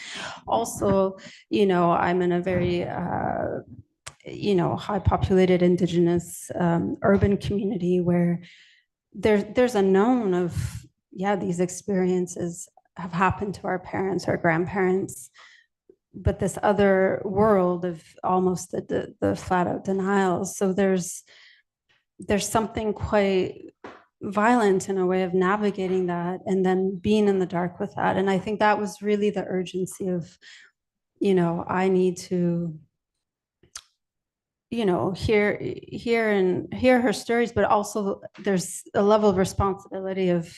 also, I'm in a very, high populated Indigenous urban community where there's a known of, these experiences have happened to our parents or grandparents, but this other world of almost the flat out denials. So there's something quite violent in a way of navigating that and then being in the dark with that. And I think that was really the urgency of, you know, I need to, you know, hear her stories, but also there's a level of responsibility of,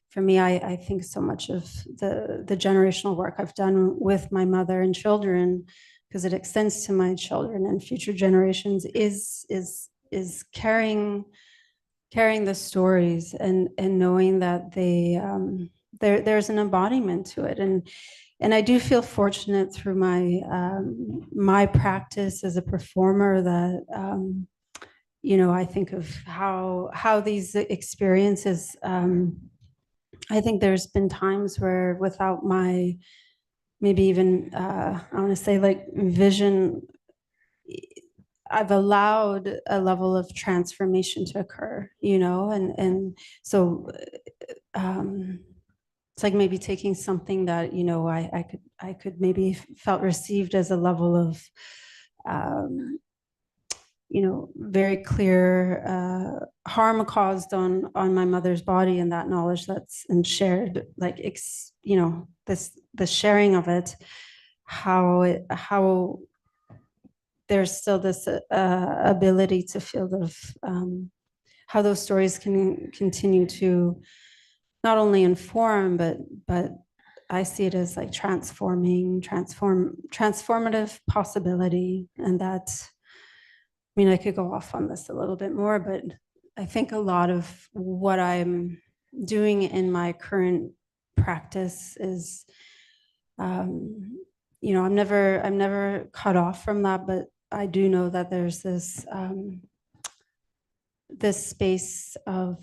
for me, I think so much of the generational work I've done with my mother and children, because it extends to my children and future generations, is carrying the stories and knowing that there's an embodiment to it. And I do feel fortunate through my practice as a performer that, you know, I think of how these experiences, I think there's been times where without my, maybe even, I want to say like vision, I've allowed a level of transformation to occur, you know, and so it's like maybe taking something that, you know, I could maybe felt received as a level of, you know, very clear harm caused on my mother's body, and that knowledge that's and shared, like, you know, the sharing of it, how there's still this ability to feel how those stories can continue to not only inform, but I see it as like transformative possibility. And that, I mean, I could go off on this a little bit more, but I think a lot of what I'm doing in my current practice is, you know, I'm never cut off from that, but I do know that there's this this space of,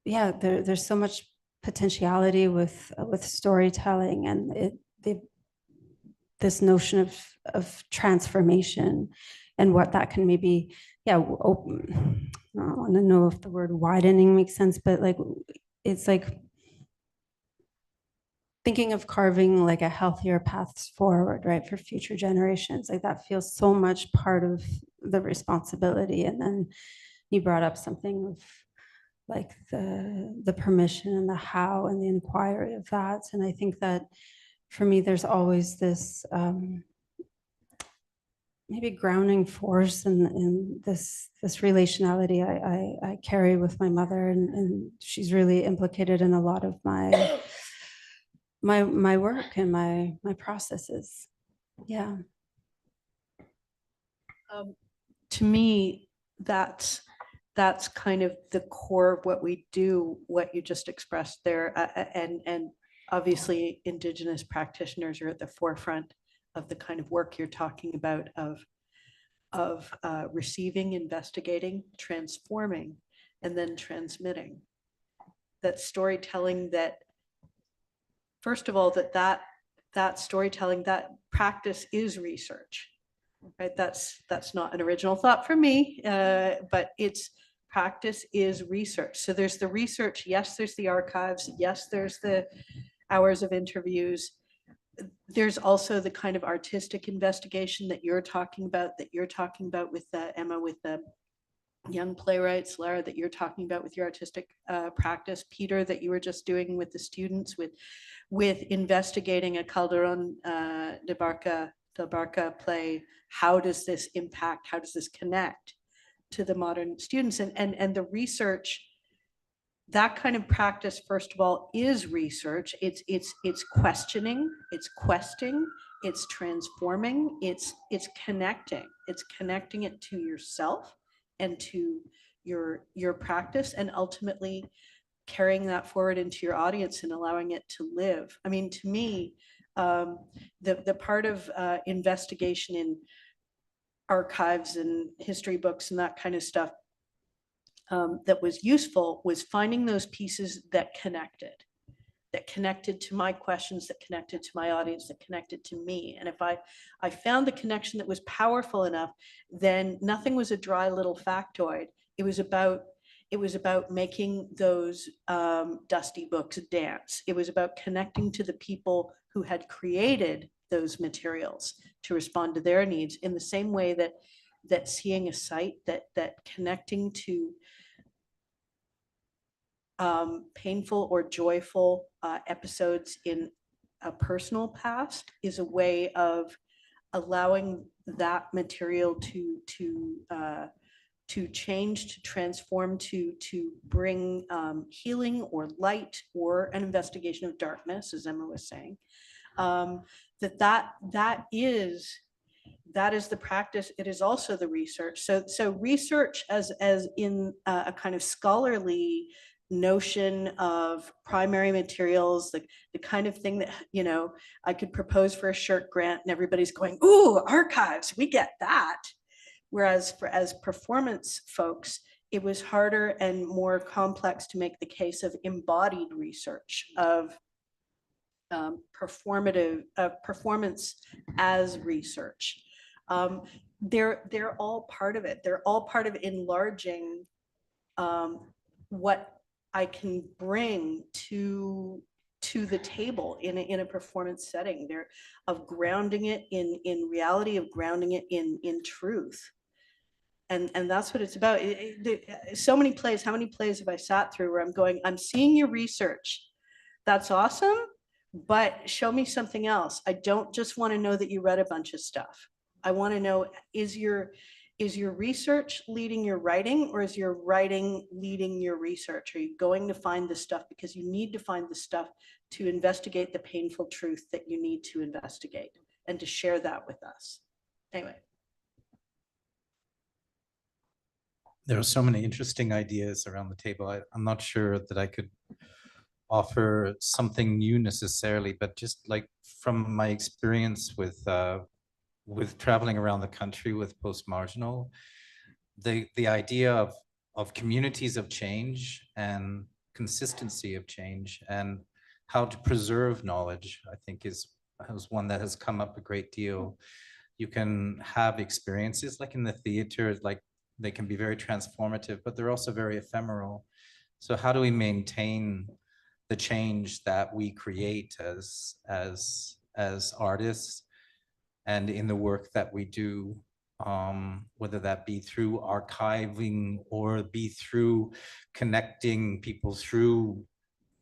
yeah, there's so much potentiality with storytelling, and this notion of transformation and what that can maybe, yeah, open. I don't want to know if the word widening makes sense, but like, it's like thinking of carving like a healthier path forward, right, for future generations. Like that feels so much part of the responsibility. And then you brought up something of like the permission and the how and the inquiry of that. And I think that for me, there's always this maybe grounding force in this relationality I carry with my mother, and she's really implicated in a lot of my work and my processes. Yeah. To me, that's kind of the core of what we do, what you just expressed there. And obviously Indigenous practitioners are at the forefront of the kind of work you're talking about, of receiving, investigating, transforming, and then transmitting. That storytelling, that first of all, that storytelling, that practice is research, right? That's not an original thought for me, but it's practice is research. So there's the research, yes, there's the archives, yes, there's the hours of interviews. There's also the kind of artistic investigation that you're talking about with Emma, with the young playwrights, Lara, that you're talking about with your artistic practice, Peter, that you were just doing with the students, with investigating a Calderon de Barca play. How does this impact? How does this connect to the modern students? And the research, that kind of practice, first of all, is research. It's questioning, it's questing, it's transforming, it's connecting. It's connecting it to yourself and to your practice, and ultimately carrying that forward into your audience and allowing it to live. I mean, to me, the part of investigation in archives and history books and that kind of stuff that was useful was finding those pieces that connected to my questions, that connected to my audience, that connected to me. And if I found the connection that was powerful enough, then nothing was a dry little factoid. It was about It was about making those dusty books dance. It was about connecting to the people who had created those materials to respond to their needs in the same way that seeing a site, that connecting to painful or joyful episodes in a personal past is a way of allowing that material to change, to transform, to bring healing or light or an investigation of darkness, as Emma was saying. That is the practice. It is also the research. So research as in a kind of scholarly notion of primary materials, the kind of thing that, you know, I could propose for a shirt grant and everybody's going, ooh, archives, we get that. Whereas as performance folks, it was harder and more complex to make the case of embodied research, of performance as research. They're all part of it. They're all part of enlarging what I can bring to the table in a performance setting. They're of grounding it in reality, of grounding it in truth. And that's what it's about. So many plays, how many plays have I sat through where I'm going, I'm seeing your research. That's awesome, but show me something else. I don't just want to know that you read a bunch of stuff. I want to know, is your research leading your writing, or is your writing leading your research? Are you going to find the stuff because you need to find the stuff to investigate the painful truth that you need to investigate and to share that with us? Anyway. There are so many interesting ideas around the table. I'm not sure that I could offer something new necessarily, but just like from my experience with traveling around the country with Post-Marginal, the idea of communities of change and consistency of change and how to preserve knowledge, I think is one that has come up a great deal. You can have experiences like in the theater, like they can be very transformative, but they're also very ephemeral. So how do we maintain the change that we create as artists and in the work that we do, whether that be through archiving or be through connecting people through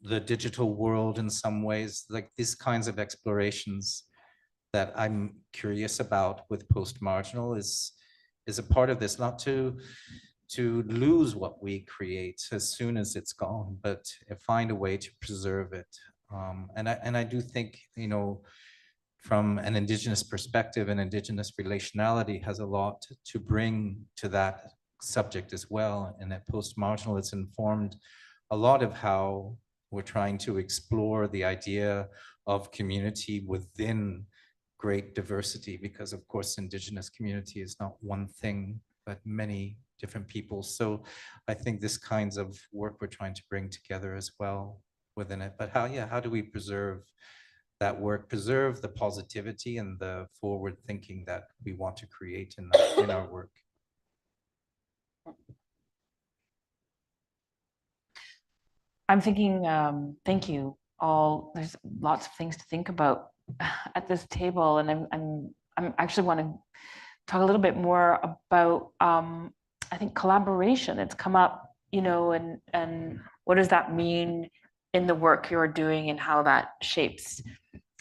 the digital world in some ways, like these kinds of explorations that I'm curious about with Post-Marginal is a part of this, not to lose what we create as soon as it's gone, but find a way to preserve it. And I do think, you know, from an Indigenous perspective, and Indigenous relationality has a lot to bring to that subject as well. And at Post-Marginal, it's informed a lot of how we're trying to explore the idea of community within great diversity, because of course Indigenous community is not one thing but many different people. So I think this kinds of work we're trying to bring together as well within it. But how do we preserve that work, preserve the positivity and the forward thinking that we want to create in our work? I'm thinking, thank you all. There's lots of things to think about at this table, and I'm actually want to talk a little bit more about I think collaboration. It's come up, you know, and what does that mean in the work you're doing and how that shapes,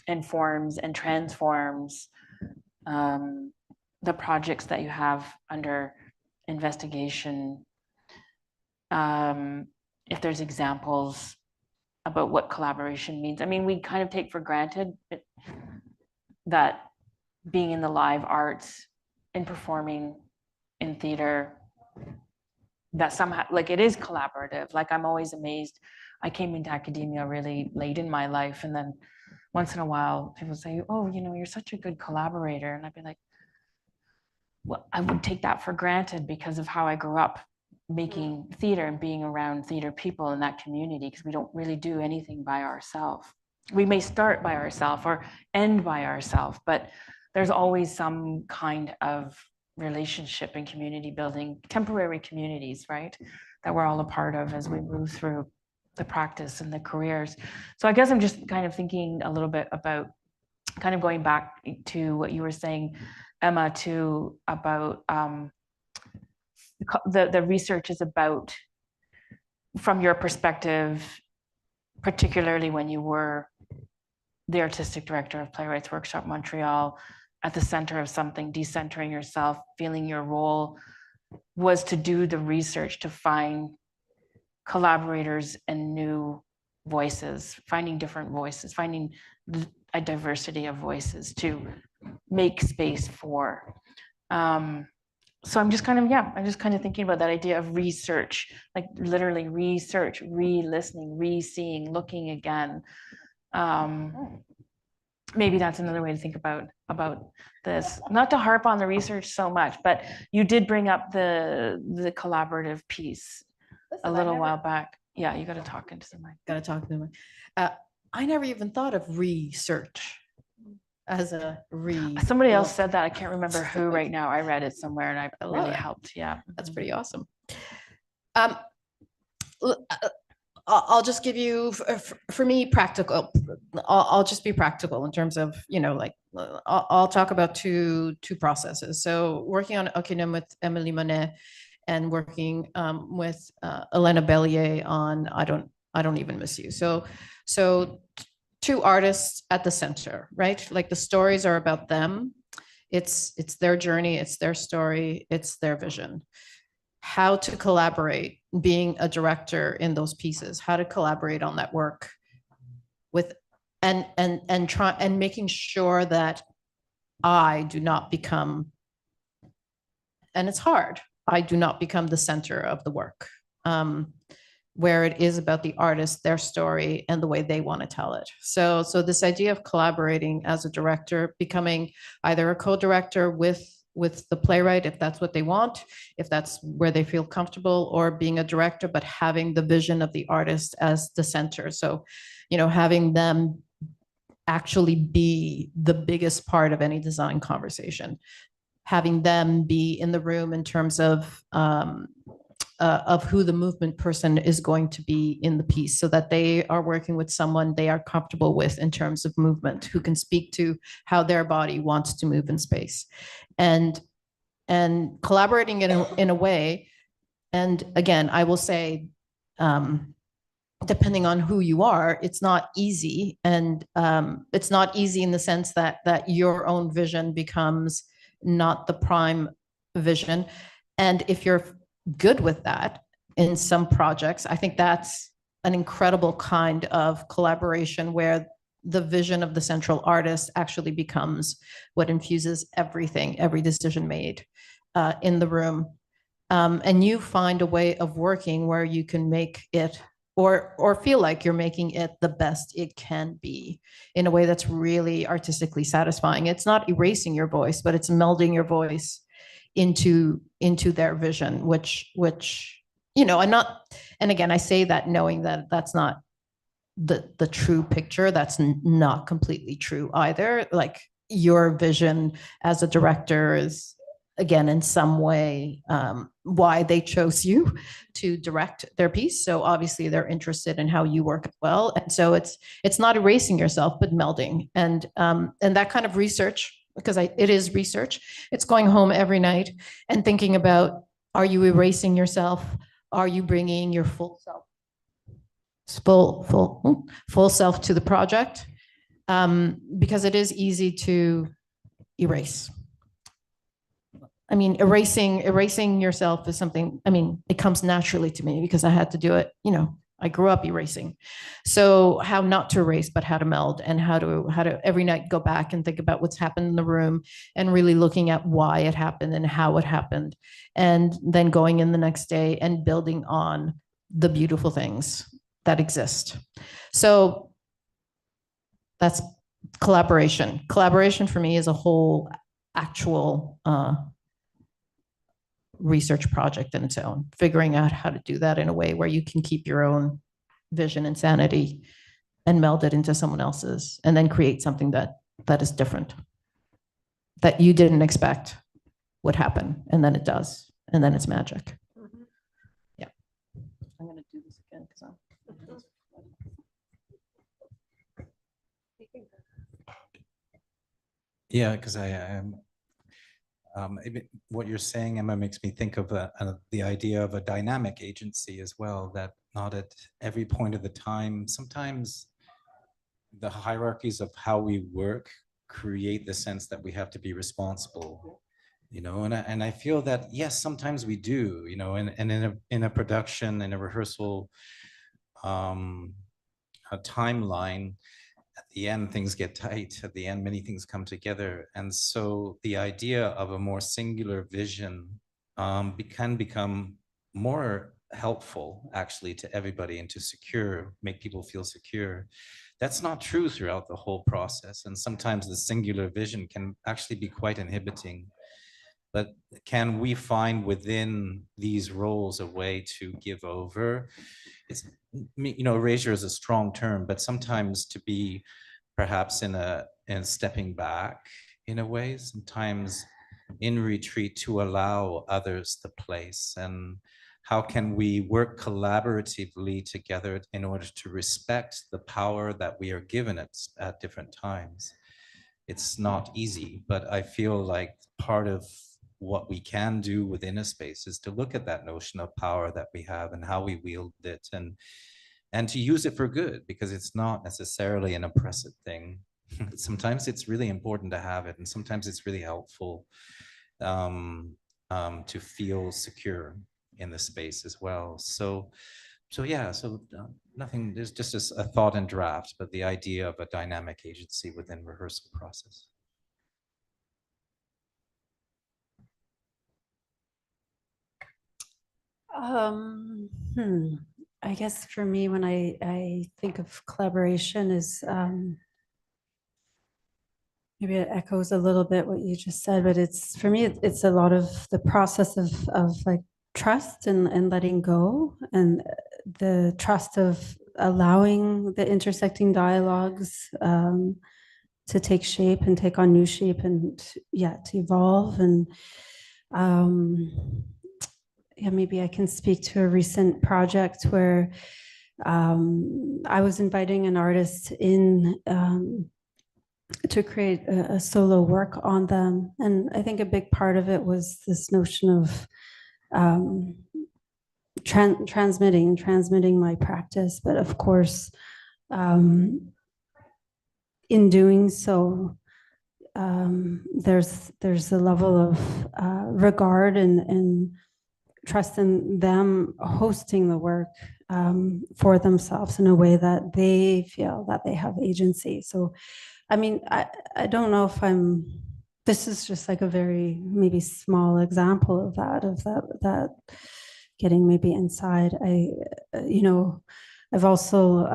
informs, and transforms the projects that you have under investigation. If there's examples about what collaboration means. I mean, we kind of take for granted that being in the live arts and performing in theater, that somehow, like, it is collaborative. Like, I'm always amazed. I came into academia really late in my life, and then once in a while people say, oh, you know, you're such a good collaborator. And I'd be like, well, I would take that for granted because of how I grew up making theater and being around theater people in that community, because we don't really do anything by ourselves. We may start by ourselves or end by ourselves, but there's always some kind of relationship and community building, temporary communities, right, that we're all a part of as we move through the practice and the careers. So I guess I'm just kind of thinking a little bit about kind of going back to what you were saying, Emma, to about the research is about, from your perspective, particularly when you were the artistic director of Playwrights Workshop Montreal, at the center of something, decentering yourself, feeling your role was to do the research to find collaborators and new voices, finding different voices, finding a diversity of voices to make space for. So I'm just kind of thinking about that idea of research, like literally research, re-listening, re-seeing, looking again. Maybe that's another way to think about this. Not to harp on the research so much, but you did bring up the collaborative piece a little while back. Yeah, you got to talk into the mic. Got to talk to them. I never even thought of research as a Somebody else said that. I can't remember who right now. I read it somewhere and it really helped. Yeah. That's pretty awesome. I'll just give you, for me, practical. I'll just be practical in terms of, like, I'll talk about two processes. So working on acclaim with Emily Monet and working with Elena Bellier on I Don't Even Miss You. So two artists at the center, right? Like the stories are about them. It's their journey, it's their story, it's their vision. How to collaborate, being a director in those pieces, how to collaborate on that work with and try and making sure that I do not become, and it's hard, I do not become the center of the work, where it is about the artist, their story, and the way they want to tell it. So this idea of collaborating as a director, becoming either a co-director with the playwright, if that's what they want, if that's where they feel comfortable, or being a director, but having the vision of the artist as the center. So, having them actually be the biggest part of any design conversation, having them be in the room in terms of who the movement person is going to be in the piece, so that they are working with someone they are comfortable with in terms of movement, who can speak to how their body wants to move in space, and collaborating in a way. And again, I will say, depending on who you are, it's not easy, and it's not easy in the sense that your own vision becomes not the prime vision. And if you're good with that in some projects, I think that's an incredible kind of collaboration where the vision of the central artist actually becomes what infuses everything, every decision made in the room. And you find a way of working where you can make it or feel like you're making it the best it can be in a way that's really artistically satisfying. It's not erasing your voice, but it's melding your voice into their vision, which and again, I say that knowing that that's not the true picture. That's not completely true either. Like, your vision as a director is, again, in some way, why they chose you to direct their piece. So obviously they're interested in how you work as well. And so it's not erasing yourself, but melding. And that kind of research, because it is research, it's going home every night and thinking about, are you erasing yourself? Are you bringing your full self? Full self to the project, because it is easy to erase. I mean, erasing yourself is something, it comes naturally to me because I had to do it. I grew up erasing. So how not to erase, but how to meld, and how to every night go back and think about what's happened in the room and really looking at why it happened and how it happened. And then going in the next day and building on the beautiful things that exist. So that's collaboration. Collaboration for me is a whole actual research project in its own, figuring out how to do that in a way where you can keep your own vision and sanity and meld it into someone else's, and then create something that is different, that you didn't expect would happen, and then it does, and then it's magic. Yeah. Yeah, because I am. What you're saying, Emma, makes me think of the idea of a dynamic agency as well, that not at every point of the time, sometimes the hierarchies of how we work create the sense that we have to be responsible, and I feel that, yes, sometimes we do, and in a production, in a rehearsal, a timeline, at the end, things get tight. At the end, many things come together. And so the idea of a more singular vision can become more helpful, actually, to everybody and to make people feel secure. That's not true throughout the whole process. And sometimes the singular vision can actually be quite inhibiting. But can we find within these roles a way to give over? It's, erasure is a strong term, but sometimes to be perhaps in stepping back in a way, sometimes in retreat, to allow others the place. And how can we work collaboratively together in order to respect the power that we are given at different times? It's not easy, but I feel like part of what we can do within a space is to look at that notion of power that we have and how we wield it, and to use it for good, because it's not necessarily an oppressive thing. Sometimes it's really important to have it, and sometimes it's really helpful to feel secure in the space as well. So nothing, there's just a thought and draft, but the idea of a dynamic agency within rehearsal process. I guess for me, when I think of collaboration, is maybe it echoes a little bit what you just said, but for me, it's a lot of the process of like trust and letting go, and the trust of allowing the intersecting dialogues to take shape and take on new shape, and to evolve. And maybe I can speak to a recent project where I was inviting an artist in to create a solo work on them. And I think a big part of it was this notion of transmitting my practice. But of course, in doing so, there's a level of regard and trust in them hosting the work for themselves in a way that they feel that they have agency. So, I mean, I don't know if this is just like a very maybe small example of that getting maybe inside. I've also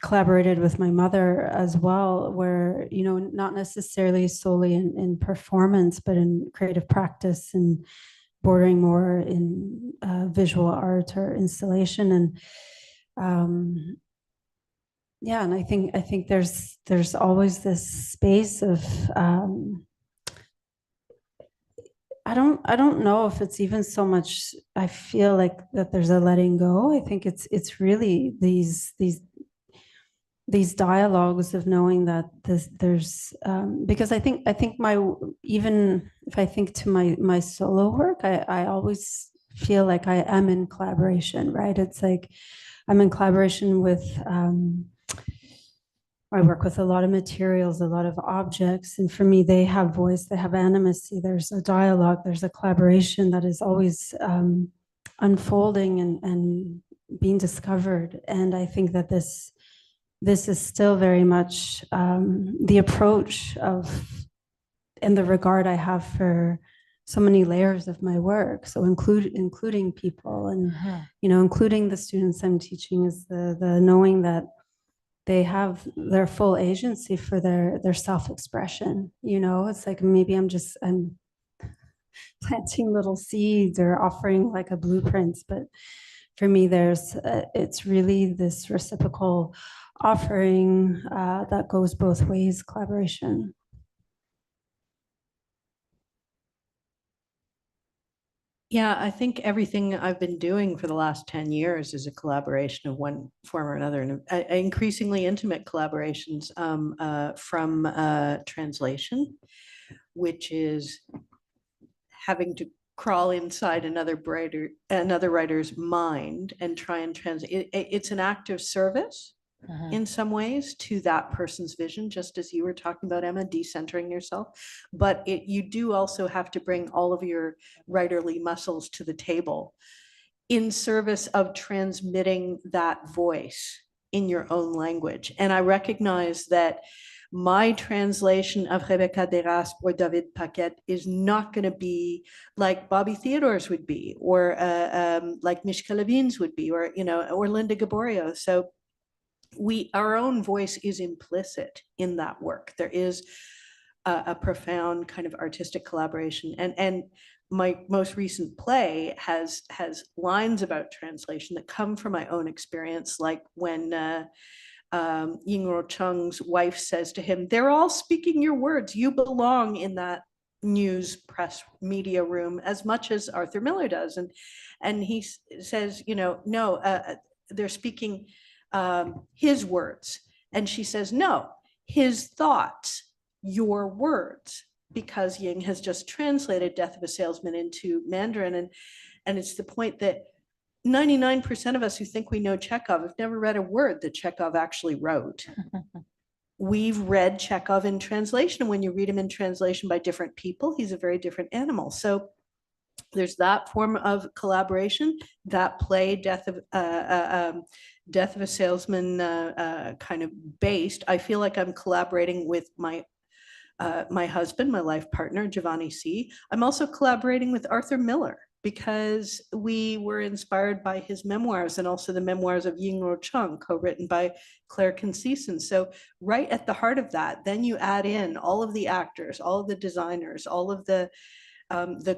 collaborated with my mother as well, where, not necessarily solely in performance, but in creative practice and bordering more in visual art or installation. And and I think there's always this space of I don't know if it's even so much, I feel like that there's a letting go. I think it's really these dialogues of knowing that there's because I think even if I think to my solo work, I always feel like I am in collaboration, right? It's like I'm in collaboration with I work with a lot of materials, a lot of objects, and for me, they have voice, they have animacy. There's a dialogue, there's a collaboration that is always unfolding and being discovered. And I think that this is still very much the approach of and the regard I have for so many layers of my work. So including people and including the students I'm teaching, is the knowing that they have their full agency for their self-expression. It's like maybe I'm planting little seeds or offering like a blueprint, but for me, it's really this reciprocal offering that goes both ways, collaboration. Yeah, I think everything I've been doing for the last 10 years is a collaboration of one form or another, and increasingly intimate collaborations from translation, which is having to crawl inside another writer's mind and try and translate. It's an act of service in some ways to that person's vision, just as you were talking about, Emma, decentering yourself. But you do also have to bring all of your writerly muscles to the table in service of transmitting that voice in your own language. And I recognize that my translation of Rebecca Deraspe or David Paquet is not going to be like Bobby Theodore's would be, or like Mishka Levine's would be, or or Linda Gaborio. So our own voice is implicit in that work. There is a profound kind of artistic collaboration, and my most recent play has lines about translation that come from my own experience, like when Yingro Chung's wife says to him, "They're all speaking your words. You belong in that news press media room as much as Arthur Miller does." And he says, no, they're speaking his words. And she says, no, his thoughts, your words, because Ying has just translated Death of a Salesman into Mandarin. And it's the point that 99% of us who think we know Chekhov have never read a word that Chekhov actually wrote. We've read Chekhov in translation, and when you read him in translation by different people, he's a very different animal. So there's that form of collaboration. That play, Death of a Salesman, kind of based. I feel like I'm collaborating with my husband, my life partner, Jovanni Sy. I'm also collaborating with Arthur Miller because we were inspired by his memoirs and also the memoirs of Yingro Chung, co-written by Claire Conceição. So right at the heart of that, then you add in all of the actors, all of the designers, all of the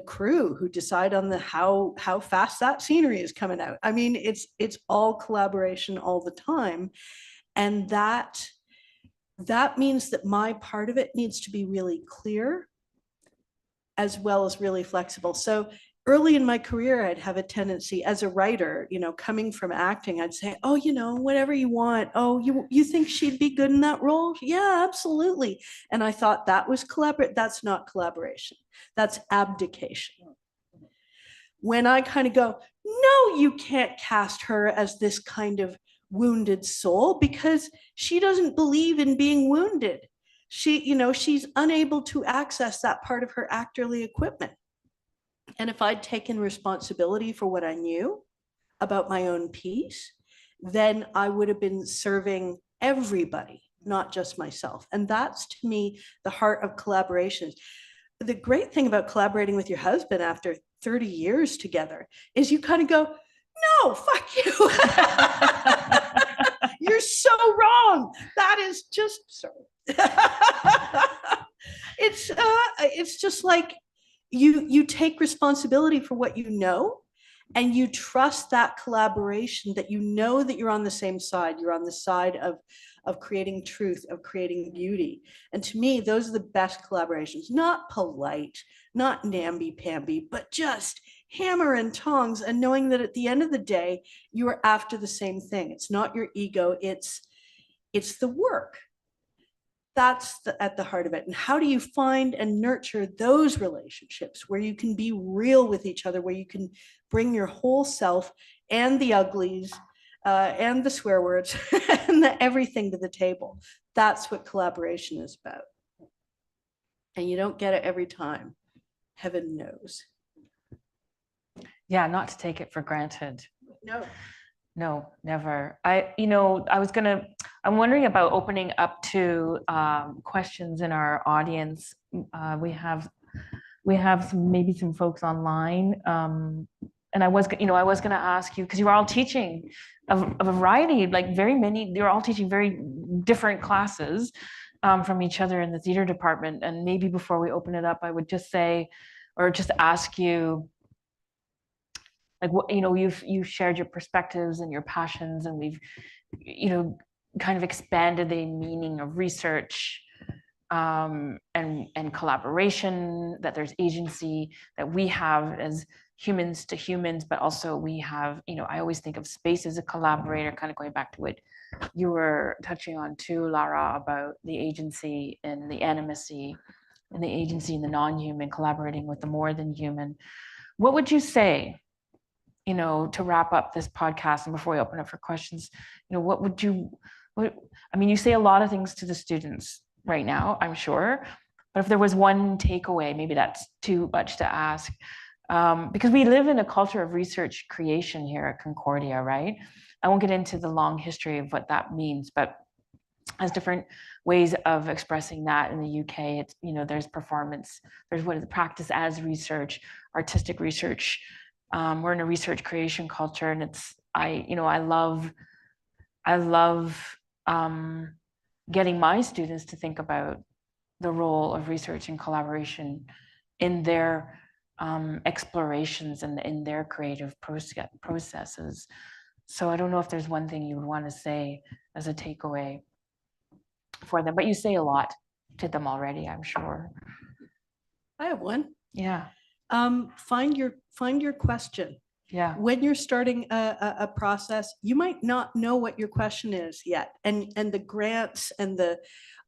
crew who decide on how fast that scenery is coming out. I mean, it's all collaboration all the time. And that means that my part of it needs to be really clear as well as really flexible. So early in my career, I'd have a tendency as a writer, coming from acting, I'd say, oh, whatever you want. Oh, you think she'd be good in that role? Yeah, absolutely. And I thought that was collaborate. That's not collaboration. That's abdication. When I kind of go, no, you can't cast her as this kind of wounded soul because she doesn't believe in being wounded. She's unable to access that part of her actorly equipment. And if I'd taken responsibility for what I knew about my own piece, then I would have been serving everybody, not just myself. And that's, to me, the heart of collaborations. The great thing about collaborating with your husband after 30 years together is you kind of go, no, fuck you. You're so wrong. That is just so. It's just like, you take responsibility for what you know, and you trust that collaboration, that that you're on the same side. You're on the side of creating truth, of creating beauty. And to me, those are the best collaborations, not polite, not namby-pamby, but just hammer and tongs, and knowing that at the end of the day, you are after the same thing. It's not your ego, it's the work. That's at the heart of it. And how do you find and nurture those relationships where you can be real with each other, where you can bring your whole self and the uglies and the swear words and everything to the table? That's what collaboration is about. And you don't get it every time. Heaven knows. Yeah, not to take it for granted. No, never. I'm wondering about opening up to questions in our audience. We have maybe some folks online. And I was going to ask you, because you are all teaching of a variety, like you're all teaching very different classes from each other in the theater department. And maybe before we open it up, I would just say, or just ask you, like, what, you've shared your perspectives and your passions, and we've, kind of expanded the meaning of research and collaboration, that there's agency, that we have as humans to humans, but also we have, I always think of space as a collaborator, kind of going back to what you were touching on too, Lara, about the agency and the animacy and the agency and the non-human collaborating with the more than human. What would you say, to wrap up this podcast and before we open up for questions, you say a lot of things to the students right now, I'm sure, but if there was one takeaway, maybe that's too much to ask, because we live in a culture of research creation here at Concordia, right? I won't get into the long history of what that means, but as different ways of expressing that in the UK, it's, there's performance, there's what is the practice as research, artistic research. We're in a research creation culture, and I love getting my students to think about the role of research and collaboration in their explorations and in their creative processes. So I don't know if there's one thing you would want to say as a takeaway for them, but you say a lot to them already, I'm sure. I have one. Yeah. Find your question. Yeah. When you're starting a process, you might not know what your question is yet. And the grants and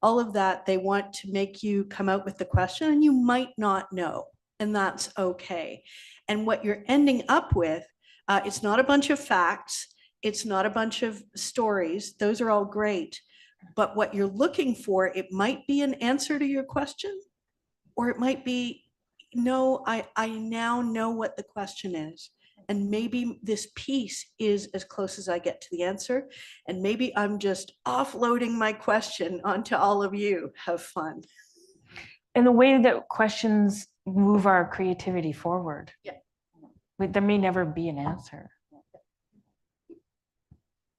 all of that, they want to make you come out with the question, and you might not know, and that's okay. And what you're ending up with, it's not a bunch of facts. It's not a bunch of stories. Those are all great. But what you're looking for, it might be an answer to your question, or it might be, no, I now know what the question is. And maybe this piece is as close as I get to the answer. And maybe I'm just offloading my question onto all of you. Have fun. And the way that questions move our creativity forward. Yeah. There may never be an answer.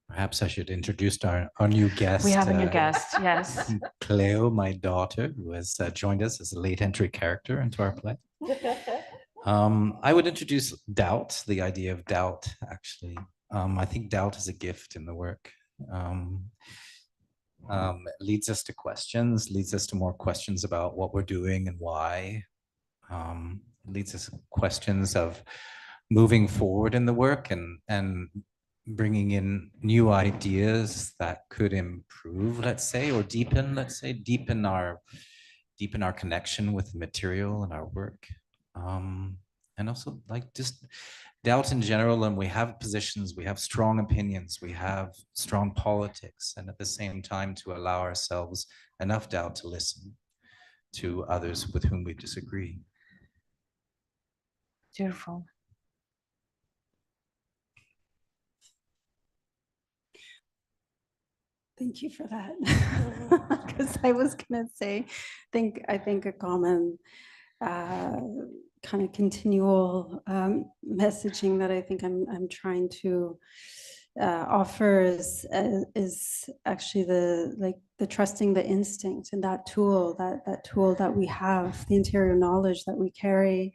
Perhaps I should introduce our new guest. We have a new guest, yes. Cleo, my daughter, who has joined us as a late entry character into our play. I would introduce doubt, the idea of doubt, actually. I think doubt is a gift in the work. It leads us to questions, leads us to more questions about what we're doing and why. It leads us to questions of moving forward in the work and bringing in new ideas that could improve, let's say, or deepen our connection with the material and our work. And also just doubt in general, and we have positions, we have strong opinions, we have strong politics, and at the same time to allow ourselves enough doubt to listen to others with whom we disagree. Beautiful. Thank you for that. Because I was gonna say, I think a common kind of continual messaging that I think I'm trying to offer is actually the trusting the instinct, and that tool that we have, the interior knowledge that we carry.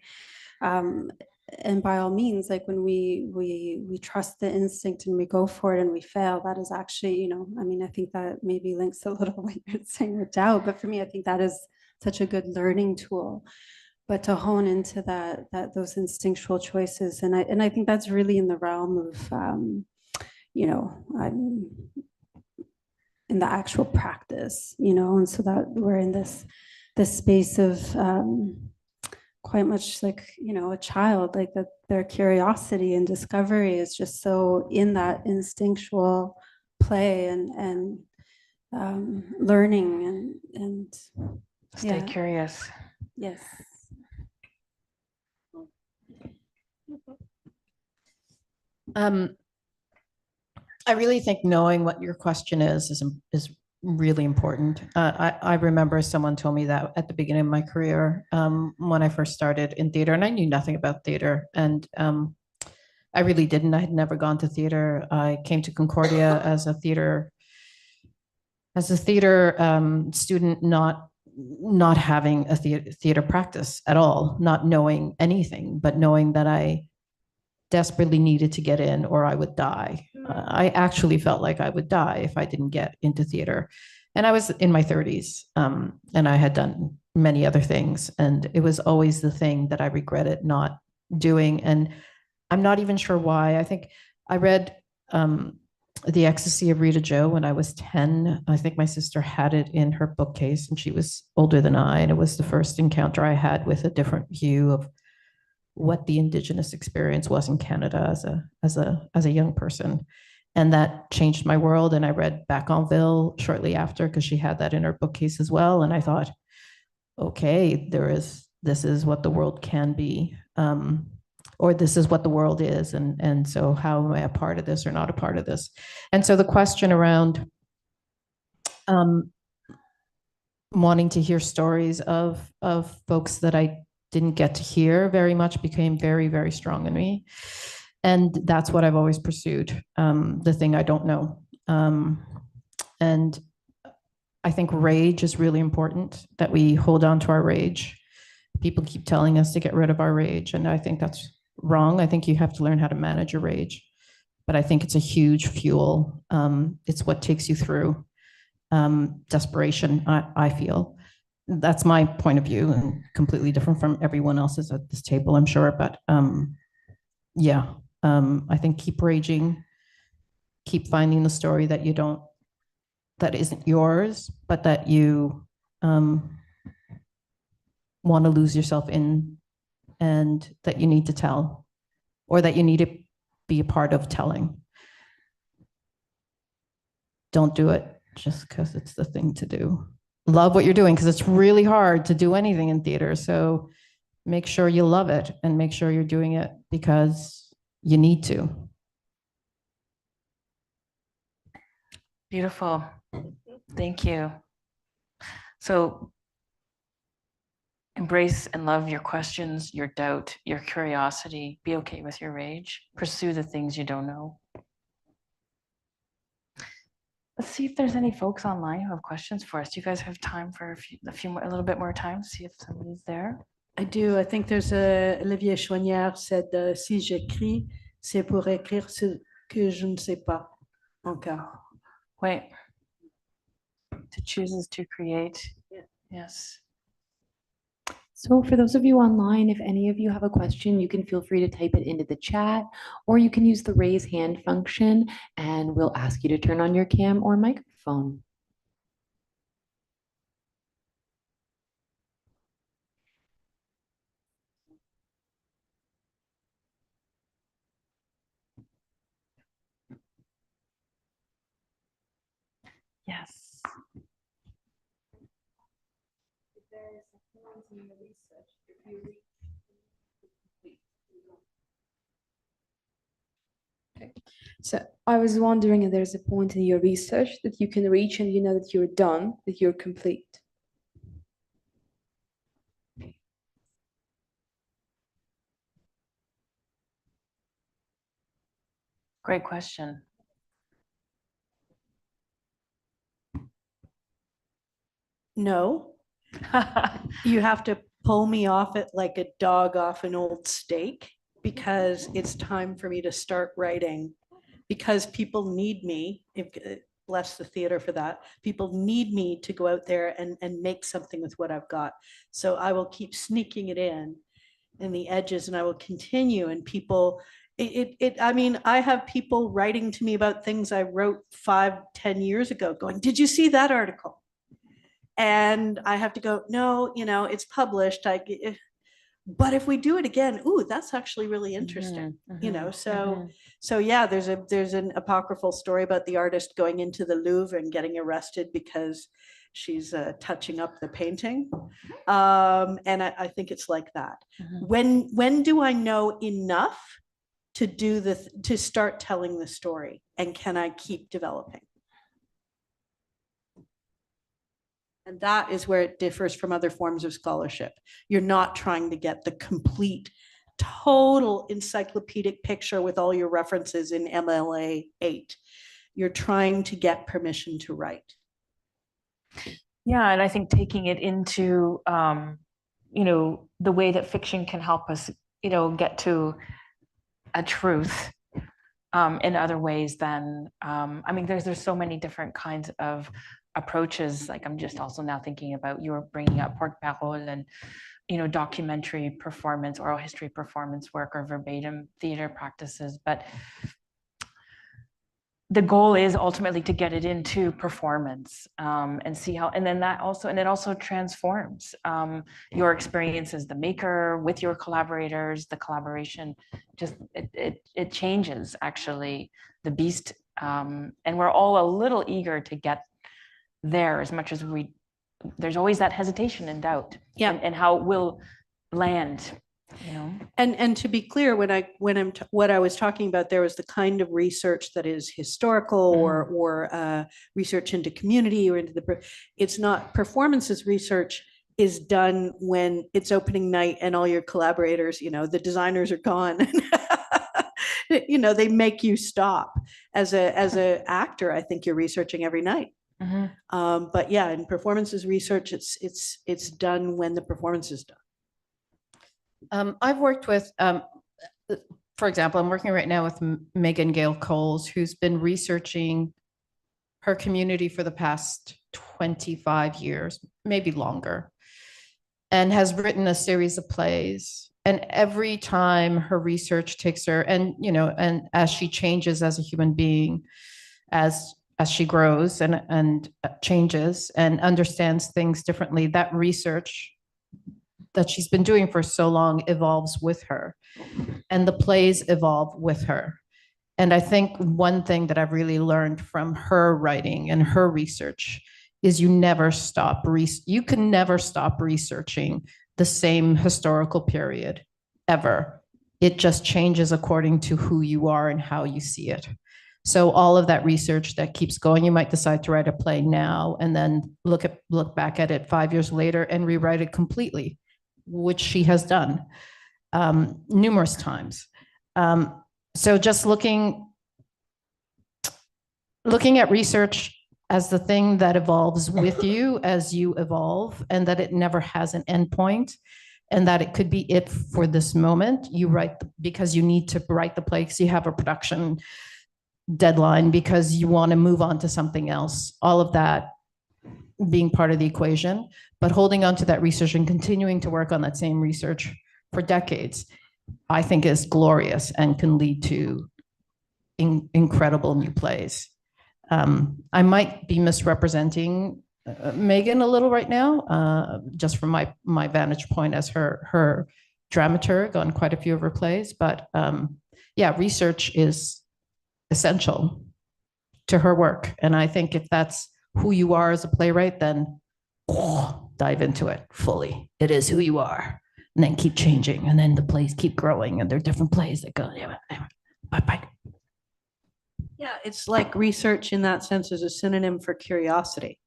And by all means, like when we trust the instinct and we go for it and we fail, that is actually, I think that maybe links a little what you're saying with doubt, but for me, I think that is such a good learning tool. But to hone into those instinctual choices, and I think that's really in the realm of, in the actual practice, and so that we're in this space of quite much like, a child, like that their curiosity and discovery is just so in that instinctual play and learning and Stay curious. Yes. I really think knowing what your question is really important. I remember someone told me that at the beginning of my career, when I first started in theater, and I knew nothing about theater, and I really didn't. I had never gone to theater. I came to Concordia as a theater student, not having a theater practice at all, not knowing anything, but knowing that I desperately needed to get in or I would die. I actually felt like I would die if I didn't get into theater. And I was in my 30s, and I had done many other things. And it was always the thing that I regretted not doing. And I'm not even sure why. I think I read The Ecstasy of Rita Jo when I was 10. I think my sister had it in her bookcase, and she was older than I. And it was the first encounter I had with a different view of what the Indigenous experience was in Canada as a young person. And that changed my world. And I read Bacchonville shortly after, because she had that in her bookcase as well. And I thought, okay, this is what the world can be, or this is what the world is. And so how am I a part of this or not a part of this? And so the question around wanting to hear stories of folks that I didn't get to hear very much became very, very strong in me. And that's what I've always pursued, the thing I don't know. And I think rage is really important, that we hold on to our rage. People keep telling us to get rid of our rage, and I think that's wrong. I think you have to learn how to manage your rage, but I think it's a huge fuel. It's what takes you through desperation, I feel. That's my point of view, and completely different from everyone else's at this table, I'm sure. But yeah, I think keep raging, keep finding the story that isn't yours, but that you want to lose yourself in, and that you need to tell, or that you need to be a part of telling. Don't do it just because it's the thing to do. Love what you're doing, because it's really hard to do anything in theater. So make sure you love it, and make sure you're doing it because you need to. Beautiful. Thank you. So embrace and love your questions, your doubt, your curiosity. Be okay with your rage. Pursue the things you don't know. Let's see if there's any folks online who have questions for us. Do you guys have time for a little bit more time? See if somebody's there. I do. I think there's Olivier Chouanière said, si j'écris, c'est pour écrire ce que je ne sais pas encore. Wait. To chooses to create. Yeah. Yes. So for those of you online, if any of you have a question, you can feel free to type it into the chat, or you can use the raise hand function, and we'll ask you to turn on your cam or microphone. Yes. So I was wondering if there's a point in your research that you can reach and you know that you're done, that you're complete. Great question. No, you have to pull me off it like a dog off an old steak, because it's time for me to start writing, because people need me. Bless the theater for that. People need me to go out there and make something with what I've got. So I will keep sneaking it in the edges, and I will continue. And people, I mean, I have people writing to me about things I wrote 5-10 years ago going, did you see that article? And I have to go, no, it's published. But if we do it again, ooh, that's actually really interesting, So yeah, there's an apocryphal story about the artist going into the Louvre and getting arrested because she's touching up the painting. And I think it's like that. When do I know enough to to start telling the story? And can I keep developing? And that is where it differs from other forms of scholarship. You're not trying to get the complete, total encyclopedic picture with all your references in MLA 8. You're trying to get permission to write. Yeah, and I think taking it into, the way that fiction can help us, get to a truth in other ways than, there's so many different kinds of approaches. Like I'm just also now thinking about, you were bringing up porte-parole and, you know, documentary performance, oral history performance work, or verbatim theater practices. But the goal is ultimately to get it into performance, and see how, and then that also, and it also transforms your experience as the maker with your collaborators, the collaboration, just it changes actually the beast. And we're all a little eager to get there, as much as there's always that hesitation and doubt, and how it will land. You know? And to be clear, what I was talking about there was the kind of research that is historical, or research into community, or into it's not performances research is done when it's opening night and all your collaborators, you know, the designers are gone. You know, they make you stop. As a actor, I think you're researching every night. But yeah, in performances research, it's done when the performance is done. I've worked with, for example, I'm working right now with Megan Gale Coles, who's been researching her community for the past 25 years, maybe longer, and has written a series of plays. And every time her research takes her, and, you know, and as she changes as a human being, as she grows and changes and understands things differently, that research that she's been doing for so long evolves with her, and the plays evolve with her. And I think one thing that I've really learned from her writing and her research is you can never stop researching the same historical period ever. It just changes according to who you are and how you see it. So all of that research that keeps going, you might decide to write a play now and then look back at it 5 years later and rewrite it completely, which she has done numerous times. So just looking at research as the thing that evolves with you as you evolve, and that it never has an endpoint, and that it could be it for this moment. You write because you need to write the play, because you have a production deadline, because you want to move on to something else. All of that being part of the equation, but holding on to that research and continuing to work on that same research for decades, I think is glorious and can lead to incredible new plays. I might be misrepresenting Megan a little right now, just from my vantage point as her dramaturg on quite a few of her plays. But yeah, research is essential to her work. And I think if that's who you are as a playwright, then dive into it fully. It is who you are. And then keep changing. And then the plays keep growing. And there are different plays that go, bye-bye. Yeah, it's like research in that sense is a synonym for curiosity.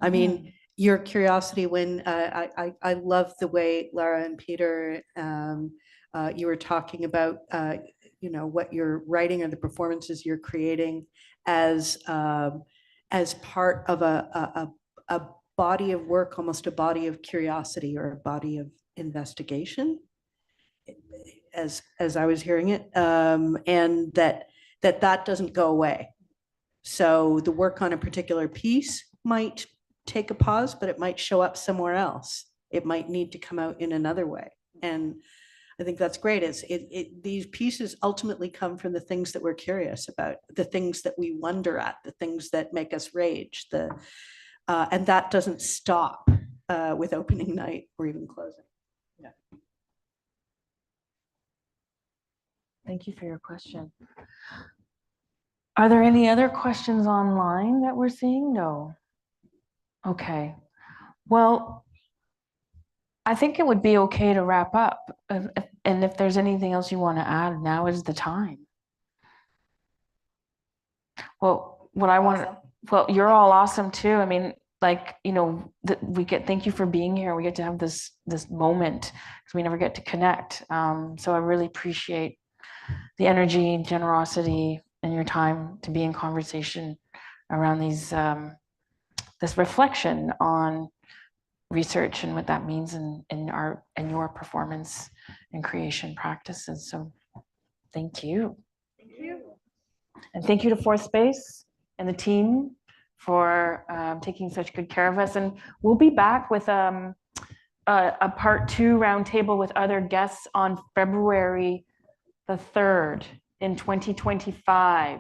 I mean, your curiosity when I love the way Lara and Peter, you were talking about, you know, what you're writing or the performances you're creating as part of a body of work, almost a body of curiosity or a body of investigation, as I was hearing it, and that doesn't go away. So the work on a particular piece might take a pause, but it might show up somewhere else. It might need to come out in another way. And I think that's great. These pieces ultimately come from the things that we're curious about, the things that we wonder at, the things that make us rage, and that doesn't stop with opening night or even closing. Yeah. Thank you for your question. Are there any other questions online that we're seeing? No. Okay. Well, I think it would be okay to wrap up. And if there's anything else you want to add, now is the time. Well, well, you're all awesome too. I mean, like, you know, thank you for being here. We get to have this moment because we never get to connect. So I really appreciate the energy and generosity and your time to be in conversation around these, this reflection on research and what that means in art and your performance and creation practices. So thank you. Thank you. And thank you to Fourth Space and the team for taking such good care of us. And we'll be back with a part 2 roundtable with other guests on February the 3rd in 2025.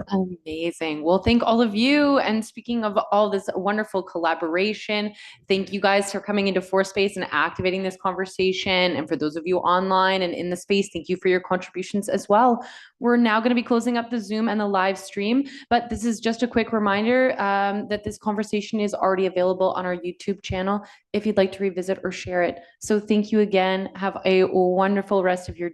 Amazing. Well, thank all of you. And speaking of all this wonderful collaboration, thank you guys for coming into ForSpace and activating this conversation. And for those of you online and in the space, thank you for your contributions as well. We're now going to be closing up the Zoom and the live stream, but this is just a quick reminder that this conversation is already available on our YouTube channel if you'd like to revisit or share it. So thank you again. Have a wonderful rest of your